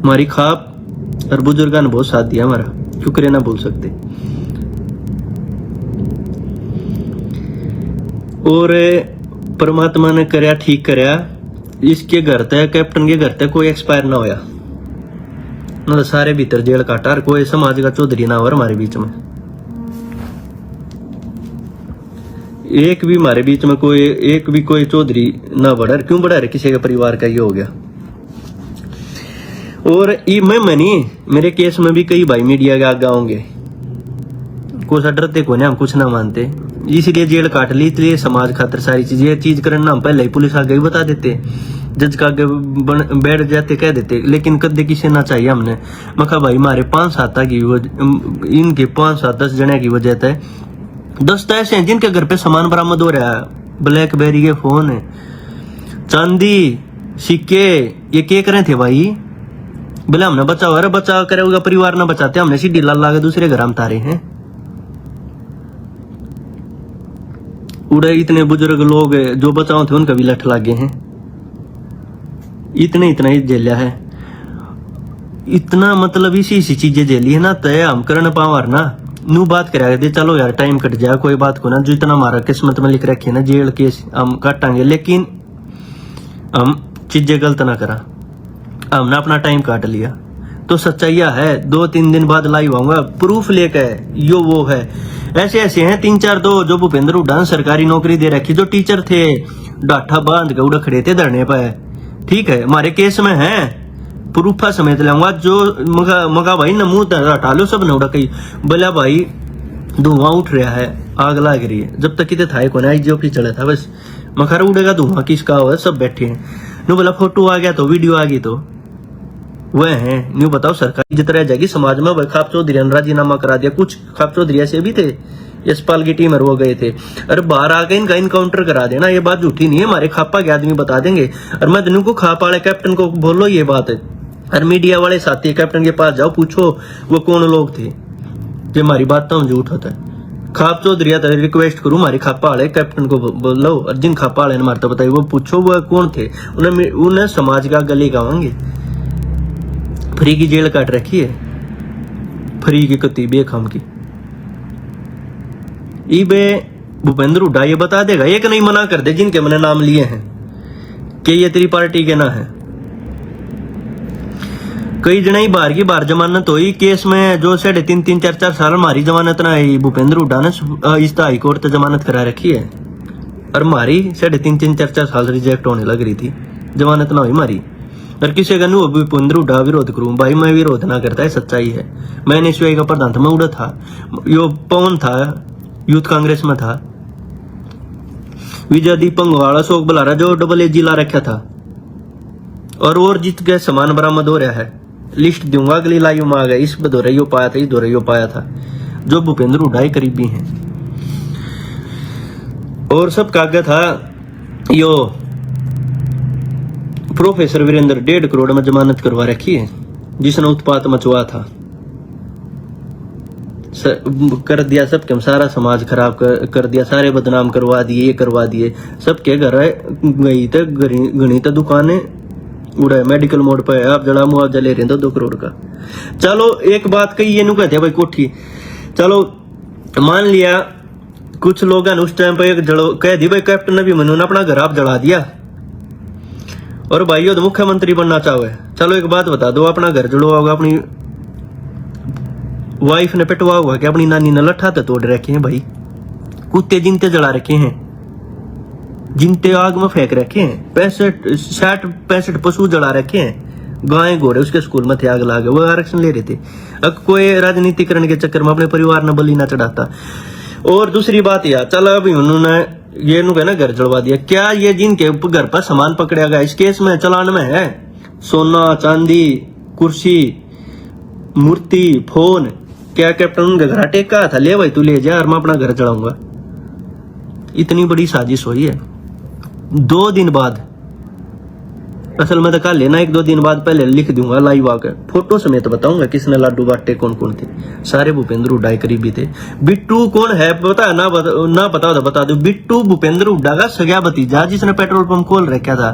Speaker 2: हमारी खाप और बुजुर्गों ने बहुत साथ दिया हमारा, शुक्रिया ना बोल सकते। और परमात्मा ने करया ठीक करया, इसके घर तक कैप्टन के घर तक कोई एक्सपायर ना होया ना, तो सारे भीतर जेल काटा और कोई समाज का चौधरी ना हो हमारे बीच में। एक भी हमारे बीच में कोई चौधरी ना बढ़ा। क्यों बढ़ा रहे, किसी के परिवार का ये हो गया। और मैं नहीं, मेरे केस में भी कई भाई मीडिया के आगे होंगे, कुछ डरते को नहीं, हम कुछ ना मानते, इसलिए जेल काट ली, इसलिए समाज खातर सारी चीज करना हम पहले ही पुलिस आगे ही बता देते, जज का आगे बैठ जाते कह देते, लेकिन कदे किसी ना चाहिए हमने। मखा भाई हमारे 5-7 की इनके 5-7-10 जने की वजह से 10 तो ऐसे हैं जिनके घर पे सामान बरामद हो रहा है, ब्लैकबेरी के फोन है, चांदी सिक्के, ये क्या करे थे भाई। बोले हमने बचाओ, अरे बचाव करेगा परिवार ना बचाते, हमने सीढ़ी ला के दूसरे घर हम तारे हैं। उड़े इतने बुजुर्ग लोग जो बचाओ थे उनका भी लठ लागे हैं, इतना ही झेलिया है, इतना मतलब इसी चीजें झेली है ना, तय हम करने पावर ना नू बात करा दे, चलो यार टाइम कट जाए कोई बात को ना, जो इतना हमारा किस्मत में लिख रखे ना जेल केस हम काटांगे, लेकिन हम चीजें गलत ना करा, हमने अपना टाइम काट लिया। तो सच्चाइया है, 2-3 दिन बाद लाइव आऊंगा प्रूफ लेकर, यो वो है, ऐसे हैं 3-4 दो जो भूपेंद्र हुड्डा सरकारी नौकरी दे रखी, जो टीचर थे डाठा बांध के उड़ा खड़े थे धरने पर, ठीक है हमारे केस में है, प्रूफा समेत लाऊंगा। जो मगा भाई न मुंह हटा लो सब न उड़ा कही, बोला भाई धुआं उठ रहा है, आग लग रही है, जब तक कितने था कोई आईजीओपी चला था बस, मखर उड़ेगा धुआं किसका हुआ, सब बैठे हैं। नु बोला फोटो आ गया तो वीडियो आ गई तो वह है, न्यू बताओ सरकार इज्जत रह जाएगी समाज में। खाप चौधरी ने राजीनामा करा दिया, कुछ खाप चौधरी ऐसे भी थे, यशपाल की टीम वो गए थे, अरे बाहर आके इनका इनकाउंटर करा देना, ये बात झूठी नहीं है, हमारे खापा के आदमी बता देंगे। और मैं दिन को खाप वाले कैप्टन को बोलो ये बात है, और मीडिया वाले साथी कैप्टन के पास जाओ पूछो वो कौन लोग थे, जो हमारी बात तो झूठ होता है। खाप चौधरी रिक्वेस्ट करूं हमारी खापा वाले कैप्टन को बोलो, और जिन खापा वाले ने मारता बताइए वो पूछो वो कौन थे, उन्हें समाज का गले गावेंगे। फ्री की जेल काट रखी है, फ्री की कती बेखम की। इबे भूपेंद्र हुड्डा ये बता देगा, एक नहीं मना कर दे जिनके मैंने नाम लिए हैं कि ये तेरी पार्टी के ना है। कई जने ही बाहर की बाहर जमानत हुई केस में जो 3.5-4 साल हमारी जमानत ना आई भूपेंद्र हुड्डा ने इस हाई कोर्ट तक जमानत करा रखी है और हमारी 3.5-4 साल रिजेक्ट होने लग रही थी जमानत ना हुई हमारी। और किसी का नहीं भूपेंद्र हुड्डा विरोध करूं भाई मैं विरोध ना करता है सच्चाई है। मैंने एसयूआई का प्रधान था मैं उड़ा था यो पवन था यूथ कांग्रेस में था विजय दीपंग वाला अशोक बलारा जो AA ला रखा था और जीत के सामान बरामद हो रहा है। लिस्ट दूंगा अगली लाइव में आ गया इस दौरे यो पाया था इस दौरे यो पाया था जो भूपेंद्र हुड्डा ही करीबी हैं। और सब कागज था यो प्रोफेसर वीरेंद्र 1.5 करोड़ में जमानत करवा रखी है जिसने उत्पात मचवा था कर दिया सबके सारा समाज खराब कर दिया सारे बदनाम करवा दिए ये करवा दिए सबके घर गई तो गणी तो दुकानें उड़ा मेडिकल मोड पे आप जड़ा मुआवजा ले रहे हैं 2 करोड़ का। चलो एक बात कही ये नु कहते भाई कोठी चलो मान लिया कुछ लोग उस टाइम पे कह दी भाई कैप्टन अभिमन्यु ने अपना घर आप जला दिया और भाई तो मुख्यमंत्री बनना चाहे। चलो एक बात बता दो अपना घर जड़वा होगा अपनी वाइफ ने पिटवा हुआ कि अपनी नानी ने लट्ठा तो तोड़ रखे हैं भाई कुत्ते जिनते जला रखे हैं जिनते आग में फेंक रखे हैं 65 पशु जला रखे हैं गाय घोड़े उसके स्कूल में थे आग लागे वो आरक्षण ले रहे थे। अब कोई राजनीतिकरण के चक्कर में अपने परिवार ने बलि ना चढ़ाता। और दूसरी बात यार चलो अभी उन्होंने ये ना घर जलवा दिया क्या ये जिनके घर पर सामान पकड़ा गया इस केस में चलान में है सोना चांदी कुर्सी मूर्ति फोन क्या कैप्टन उनके घर टेका था ले भाई तू ले जा और मैं अपना घर जलाऊंगा। इतनी बड़ी साजिश हुई है 2 दिन बाद असल में तो कल लेना 1-2 दिन बाद पहले लिख दूंगा लाइव आकर फोटो समेत बताऊंगा किसने लाडू बांटे कौन कौन थे। सारे भूपेंद्र हुड्डा करीबी थे। बिट्टू कौन है पता ना पता तो बता दो बिट्टू भूपेंद्र हुड्डा का सगा भतीजा जिसने पेट्रोल पंप खोल रखा था।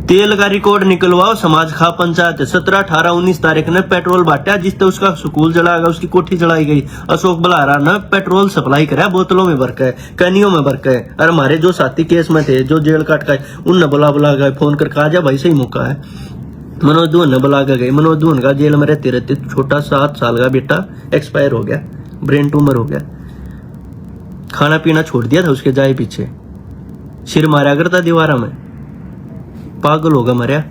Speaker 2: तेल का रिकॉर्ड निकलवाओ समाज खा पंचायत 17, 18, 19 तारीख ने पेट्रोल बांटा जिससे उसका स्कूल जला गया उसकी कोठी जलाई गई। अशोक बलारा ने पेट्रोल सप्लाई करा बोतलों में भर के कैनियों में भर के और हमारे जो साथी केस में थे जो जेल काट का उनने बुला गए फोन कर कहा जा भाई सही मौका है। मनोज दुहन ने बुला के गए मनोज दुहन का जेल में रहते रहते छोटा 7 साल का बेटा एक्सपायर हो गया ब्रेन ट्यूमर हो गया खाना पीना छोड़ दिया था उसके जाए पीछे सिर मारा करता दीवारा में पागल होगा मरिया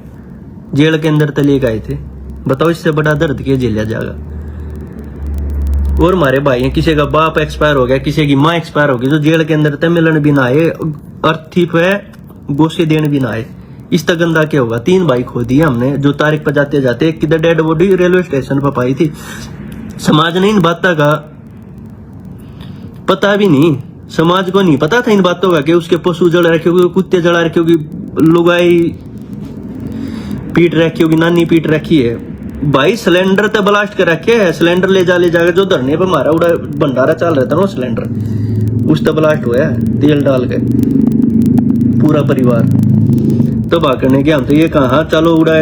Speaker 2: जेल के अंदर तले गए थे। बताओ इससे बड़ा दर्द के झेला जाएगा। और हमारे भाई हैं किसी का बाप एक्सपायर हो गया किसी की माँ एक्सपायर हो गई जो जेल के अंदर मिलन भी ना आए अर्थी पे गोशे देने भी ना आए। इस तक गंदा क्या होगा। 3 भाई खो दिए हमने जो तारीख पर जाते जाते एक किधर डेड बॉडी रेलवे स्टेशन पर पाई थी। समाज ने इन बातों का पता भी नहीं समाज को नहीं पता था इन बातों का कि उसके पशु जला रखे होगी कुत्ते जला रखे होगी लुगाई पीट रखी होगी नानी पीट रखी है। भाई सिलेंडर तो ब्लास्ट कर रखे है सिलेंडर ले जाकर जो धरने पर मारा उड़ा भंडारा चल रहा था ना सिलेंडर उस तो ब्लास्ट हुआ तेल डाल के पूरा परिवार तो भागने के हम तो ये कहा चलो उड़ा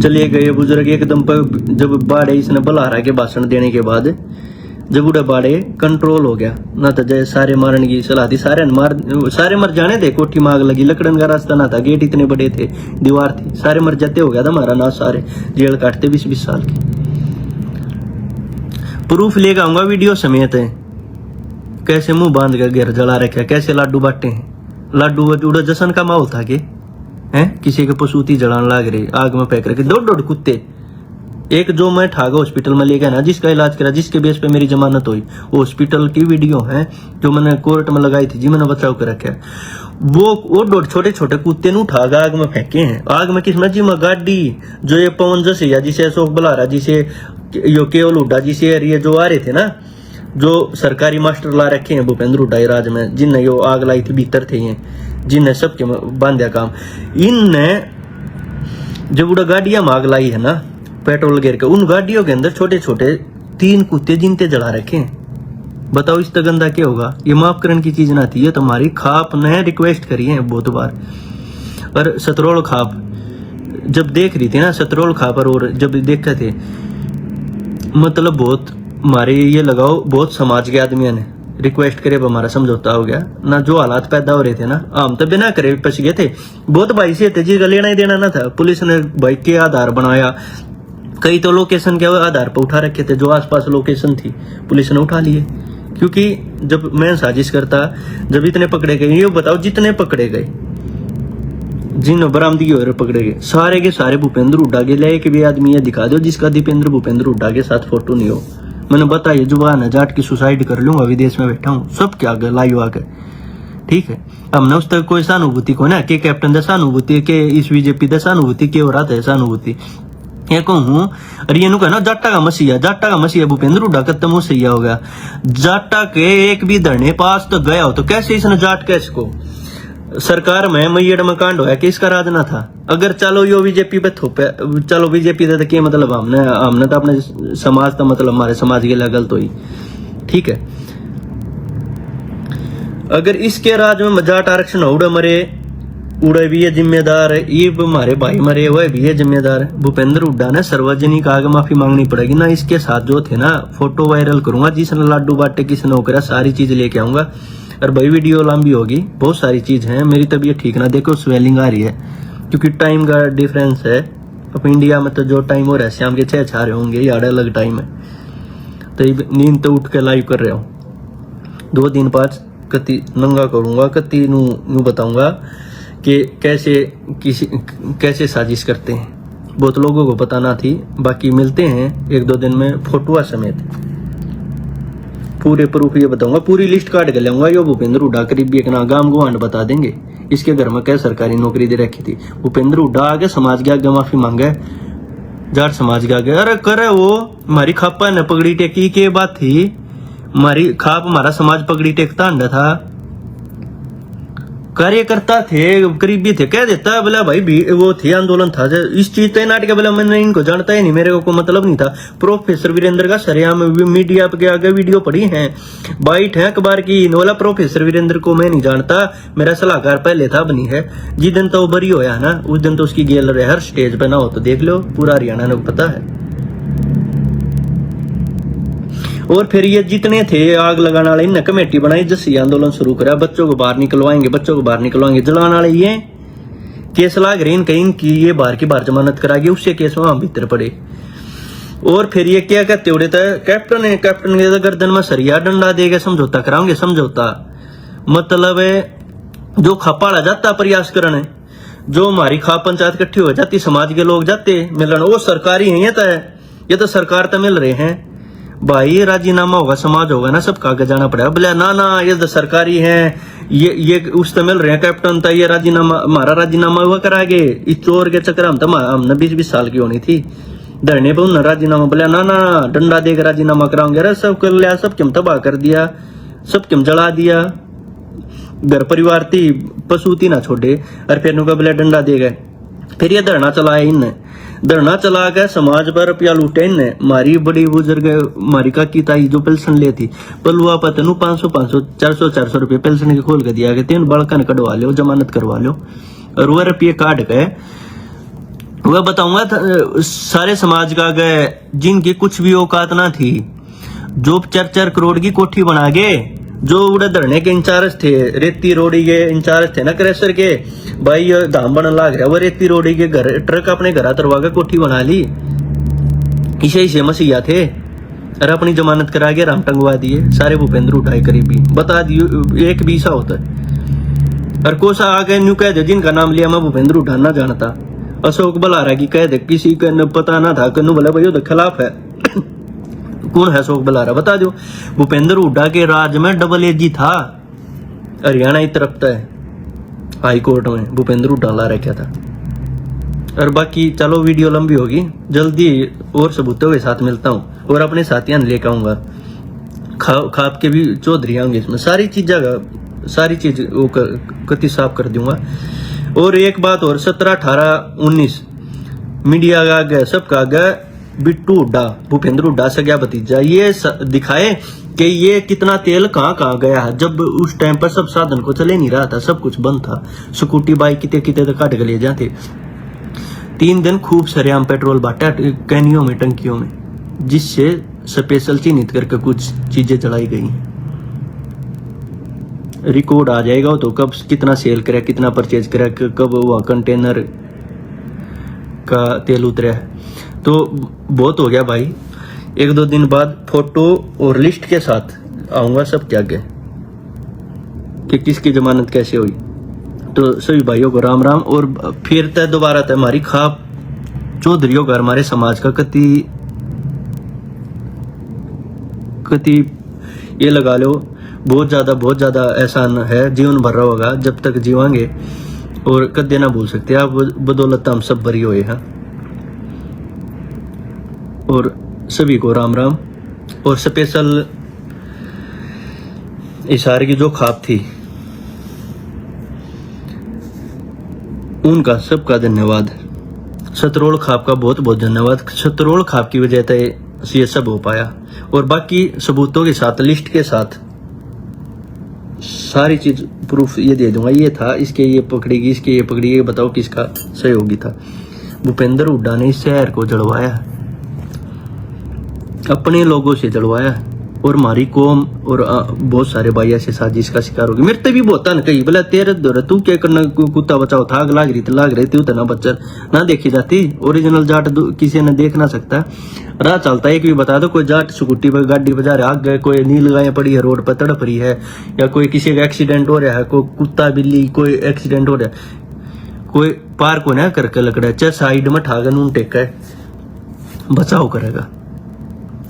Speaker 2: चले गए बुजुर्ग एकदम पर जब बाढ़े इसने बलारा के भाषण देने के बाद जब उड़ा बाढ़े कंट्रोल हो गया ना तो जय सारे मारने की सलाह थी सारे मर जाने थे कोठी मांग लगी लकड़न का रास्ता ना था गेट इतने बड़े थे दीवार थी सारे मर जाते हो गया था हमारा ना सारे जेल काटते 20-20 साल की। प्रूफ लेकर आऊंगा वीडियो समेत है कैसे मुंह बांध कर घर जला रखे कैसे लाडू बांटे हैं लाडू उड़ा जश्न का माहौल था कि हैं किसी के पसूती जलाने लग रही आग में फेंक रखे 2 कुत्ते। एक जो मैं ठागा हॉस्पिटल में ले गया ना जिसका इलाज करा जिसके बेस पे मेरी जमानत हुई वो हॉस्पिटल की वीडियो है जो मैंने कोर्ट में लगाई थी जी मैंने बचाव कर रखा है। वो छोटे कुत्ते नु उठागा आग में फेंके हैं आग में किसमें जी में गाड़ी जो ये पवन जैसे या जिसे अशोक बलारा जिसे यो केवल हुड्डा जिसे ये जो आ रहे थे ना जो सरकारी मास्टर ला रखे हैं भूपेंद्र हुड्डा राज में जिनने यो आग लाई थी भीतर थे ये जिनने सबके बांधा काम इनने जब उड़ा गाड़ियां में आग लाई है ना पेट्रोल गिर के उन गाड़ियों के अंदर छोटे 3 कुत्ते जिनते जला रखे हैं। बताओ इस तक गंदा क्या होगा। ये माफ करने की चीज ना थी ये तुम्हारी खाप ने रिक्वेस्ट करी है बहुत बार। और सतरोल खाप जब देख रही थी ना सतरोल खाप और जब देखे थे मतलब बहुत हमारे ये लगाओ बहुत समाज के आदमियों ने रिक्वेस्ट करे हमारा समझौता हो गया ना जो हालात पैदा हो रहे थे ना हम तो बिना करे पछ गए थे बहुत भाई से थे जिसका लेना ही देना ना था। पुलिस ने भाई के आधार बनाया कई तो लोकेशन के आधार पर उठा रखे थे, जो आसपास लोकेशन थी पुलिस ने उठा लिए। क्योंकि जब मैं साजिश करता, जब इतने पकड़े गए, ये बताओ जितने पकड़े गए, जिन बरामदगी हो रहे पकड़े गए, सारे के सारे भूपेंद्र हुड्डा के लिए। एक भी आदमी ये दिखा दो जिसका दीपेंद्र भूपेंद्र हुड्डा के साथ फोटो नहीं हो। मैंने बताया जुबान है, जाट की सुसाइड कर लूंगा, विदेश में बैठा हूँ, सब क्या लाइव आके, ठीक है। हमने उस तक कोई सहानुभूति को ना के कैप्टन दे सहानुभूति के इस बीजेपी दे सहानुभूति के हो रहा था सहानुभूति ये कहूँ। और ये नु कहना जाटा का मसीहा भूपेंद्र हुड्डा खत्म हो सही हो गया। जाटा के एक भी धरने पास तो गया हो तो कैसे इसने जाट कैसे को सरकार में मैयड़ में कांड होया कि इसका राज ना था। अगर चलो यो बीजेपी पे थोपे, चलो बीजेपी दे तो मतलब हमने तो अपने समाज का मतलब हमारे समाज के लिए गलत हुई, ठीक है। अगर इसके राज में जाट आरक्षण उड़े भी है जिम्मेदार, ये हमारे भाई मरे हुए भी है जिम्मेदार। भूपेंद्र हुड्डा ने सार्वजनिक आगे माफी मांगनी पड़ेगी ना। इसके साथ जो थे ना, फोटो वायरल करूंगा, जिसने लाडू बाटे किसने हो करा, सारी चीज लेके आऊंगा। और भाई वीडियो लंबी होगी, बहुत सारी चीज है। मेरी तबीयत ठीक ना, देखो स्वेलिंग आ रही है क्योंकि टाइम का डिफरेंस है। अब इंडिया में तो जो टाइम हो रहा है शाम के 6 छारे होंगे, ये अलग टाइम है। तो नींद तो उठ के लाइव कर रहे हो। 2 दिन 5 कति नंगा करूंगा, कति नू बताऊंगा कि कैसे साजिश करते हैं। बहुत लोगों को पता ना थी, बाकी मिलते हैं 1-2 दिन में फोटोआ समेत पूरे प्रूफ ये बताऊंगा। पूरी लिस्ट काट के लाऊंगा। यो भूपेंद्र हुड्डा करीब एक ना गांव गुआंड बता देंगे इसके घर में क्या सरकारी नौकरी दे रखी थी। भूपेंद्र हुड्डा आगे समाज के आगे माफी मांगे, जाट समाज के आगे। अरे करे वो हमारी खापा ने पगड़ी टेकी के बात थी, हमारी खाप हमारा समाज पगड़ी टेकता अंडा था। कार्यकर्ता थे, करीबी थे, कह देता बोला भाई वो थे आंदोलन था। इस चीज तो नाटक बोला मैंने इनको जानता ही नहीं, मेरे को मतलब नहीं था। प्रोफेसर वीरेंद्र का सरेआम मीडिया के आगे वीडियो पड़ी है, बाइट है अखबार की। बोला प्रोफेसर वीरेंद्र को मैं नहीं जानता, मेरा सलाहकार पहले था बनी है। जिस दिन तो वो बरी होया ना, उस दिन तो उसकी गेल रहे हर स्टेज पे ना हो तो देख लो, पूरा हरियाणा को पता है। और फिर ये जितने थे आग लगाने वाले, इनने कमेटी बनाई, जस्सी आंदोलन शुरू करा, बच्चों को बाहर निकलवाएंगे, जलाने वाले ये केस लाग रहे इनके, इनकी ये बाहर की बाहर जमानत करा गई, उससे केस वहां भीतर पड़े। और फिर ये क्या कहते उड़े था कैप्टन के गर्दन में सरिया डंडा देगा, समझौता कराओगे। समझौता मतलब जो खपाड़ा जाता प्रयास करने, जो हमारी खा पंचायत इकट्ठी हो जाती, समाज के लोग जाते मिलन, वो सरकारी है। ये तो सरकार तो मिल रहे हैं भाई, राजीनामा होगा, समाज होगा ना, सब कागज जाना पड़ेगा। बोले ना ये तो सरकारी है, ये उस तो मिल रहे हैं कैप्टन था, ये राजीनामा हमारा राजीनामा हुआ करागे। इस चोर के चक्कर हमने 20 साल की होनी थी, धरने पर उन्होंने राजीनामा बोला ना डंडा देकर राजीनामा कराऊंगे। अरे सब कर लिया, सब क्यों तबाह कर दिया, सब क्यों जला दिया, घर परिवार थी पशु थी ना छोड़े। और फिर उनका बोला डंडा दे गए। फिर ये धरना चलाया, इनने धरना चला के समाज पर रुपया लूटे इनने। मारी बड़ी बुजुर्ग मारी काकी ताई जो पेंशन लेती पलुआ पतनू 500 400 रुपये पेंशन के खोल के दिया गया, 3 बड़कन कटवा लो, जमानत करवा लो। और वह रुपये काट गए, वह बताऊंगा सारे समाज का गए जिनकी कुछ भी औकात ना थी, जो 4-4 करोड़ की कोठी बना गए, जो उड़े धरने के इंचार्ज थे, रेती रोड़ी के इंचार्ज थे ना क्रेशर के, भाई धाम बनने लग रहा, वो रेती रोड़ी के घर ट्रक अपने घर तरवा के कोठी बना ली। इसे मसीहा थे और अपनी जमानत करा के राम टंगवा दिए सारे भूपेंद्र उठाए करीबी। बता दियो एक भी सा होता है। और कोसा आगे न्यू कह दे जिनका नाम लिया मैं भूपेंद्र उठाना जानता, अशोक बलारा की कह दे किसी का पता ना था, कन्नू बोला भाई तो खिलाफ है। कौन है अशोक बलारा बता दो। भूपेंद्र हुड्डा के राज में डबल एजी था, हरियाणा ही तरफ है, हाई कोर्ट में भूपेंद्र हुड्डा ला रखा था। और बाकी चलो वीडियो लंबी होगी, जल्दी और सबूतों के साथ मिलता हूँ और अपने साथियों लेकर आऊंगा। खाप के भी चौधरी आएंगे इसमें, सारी चीज वो कति साफ कर दूंगा। और एक बात और, 17, 18, 19 मीडिया का गया, सबका गया बिट्टू हुड्डा, भूपेंद्र हुड्डा से क्या भतीजा, ये दिखाए कि ये कितना तेल कहाँ गया है। जब उस टाइम पर सब साधन को चले नहीं रहा था, सब कुछ बंद था, स्कूटी बाइक कितने तो काट के ले जाते। 3 दिन खूब सरेआम पेट्रोल बांटा कैनियों में, टंकियों में, जिससे स्पेशल चिन्हित करके कुछ चीजें चलाई गई। रिकॉर्ड आ जाएगा तो कब कितना सेल करे, कितना परचेज करे, कब वह कंटेनर का तेल उतरा है। तो बहुत हो गया भाई, 1-2 दिन बाद फोटो और लिस्ट के साथ आऊंगा सबके आगे कि किसकी जमानत कैसे हुई। तो सभी भाइयों को राम राम। और फिर तय दोबारा तय हमारी खाप चौधरियों का हमारे समाज का कति ये लगा लो बहुत ज्यादा एहसान है, जीवन भर रहा होगा जब तक जीवांगे, और कदे ना भूल सकते आप। बदौलत हम सब बरी हुए हैं। और सभी को राम राम। और स्पेशल इशारे की जो खाप थी उनका सबका धन्यवाद। शतरोल खाप का बहुत बहुत धन्यवाद। शतरोल खाप की वजह से ये सब हो पाया। और बाकी सबूतों के साथ, लिस्ट के साथ सारी चीज प्रूफ ये दे दूंगा। ये था, इसके ये पकड़ेगी, इसके ये पकड़ी, ये बताओ किसका सहयोगी था। भूपेंद्र हुड्डा ने इस शहर को जलवाया, अपने लोगों से जलवाया। और हमारी कौम और बहुत सारे भाई ऐसे साजिश का शिकार हो गए। मेरे ते भी बहुत न कही बोला तेरे दौरे तू क्या करना, कुत्ता बचाओ था, आग लाग रही थी उतना बच्चर ना देखी जाती। ओरिजिनल जाट किसी ने देख ना सकता। राह चलता है एक भी बता दो, कोई जाट स्कूटी पर गाड़ी बजा रहे आग गए, कोई नील गाय पड़ी है रोड पर तड़प रही है, या कोई किसी का एक्सीडेंट हो रहा है, कोई कुत्ता बिल्ली कोई एक्सीडेंट हो रहा है, कोई पार को ना करके लग रहा है, चाहे साइड में ठाकर नून टेका है, बचाव करेगा।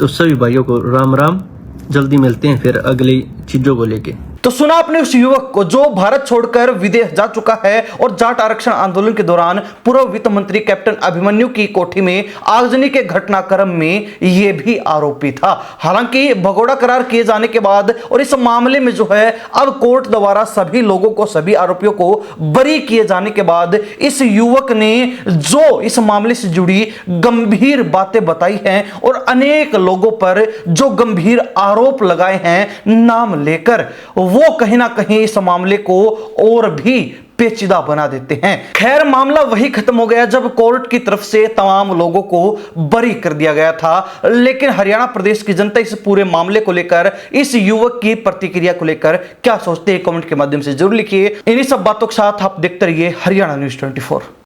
Speaker 2: तो सभी भाइयों को राम राम। जल्दी मिलते हैं फिर अगली चीजों को लेके।
Speaker 1: तो सुना आपने उस युवक को जो भारत छोड़कर विदेश जा चुका है और जाट आरक्षण आंदोलन के दौरान पूर्व वित्त मंत्री कैप्टन अभिमन्यु की कोठी में आगजनी के घटनाक्रम में यह भी आरोपी था। हालांकि भगोड़ा करार किए जाने के बाद और इस मामले में जो है अब कोर्ट द्वारा सभी लोगों को, सभी आरोपियों को बरी किए जाने के बाद इस युवक ने जो इस मामले से जुड़ी गंभीर बातें बताई हैं और अनेक लोगों पर जो गंभीर आरोप लगाए हैं नाम लेकर, वो कहीं ना कहीं इस मामले को और भी पेचीदा बना देते हैं। खैर, मामला वही खत्म हो गया जब कोर्ट की तरफ से तमाम लोगों को बरी कर दिया गया था। लेकिन हरियाणा प्रदेश की जनता इस पूरे मामले को लेकर, इस युवक की प्रतिक्रिया को लेकर क्या सोचते हैं, कमेंट के माध्यम से जरूर लिखिए। इन्हीं सब बातों के साथ आप देखते रहिए हरियाणा न्यूज़ 24।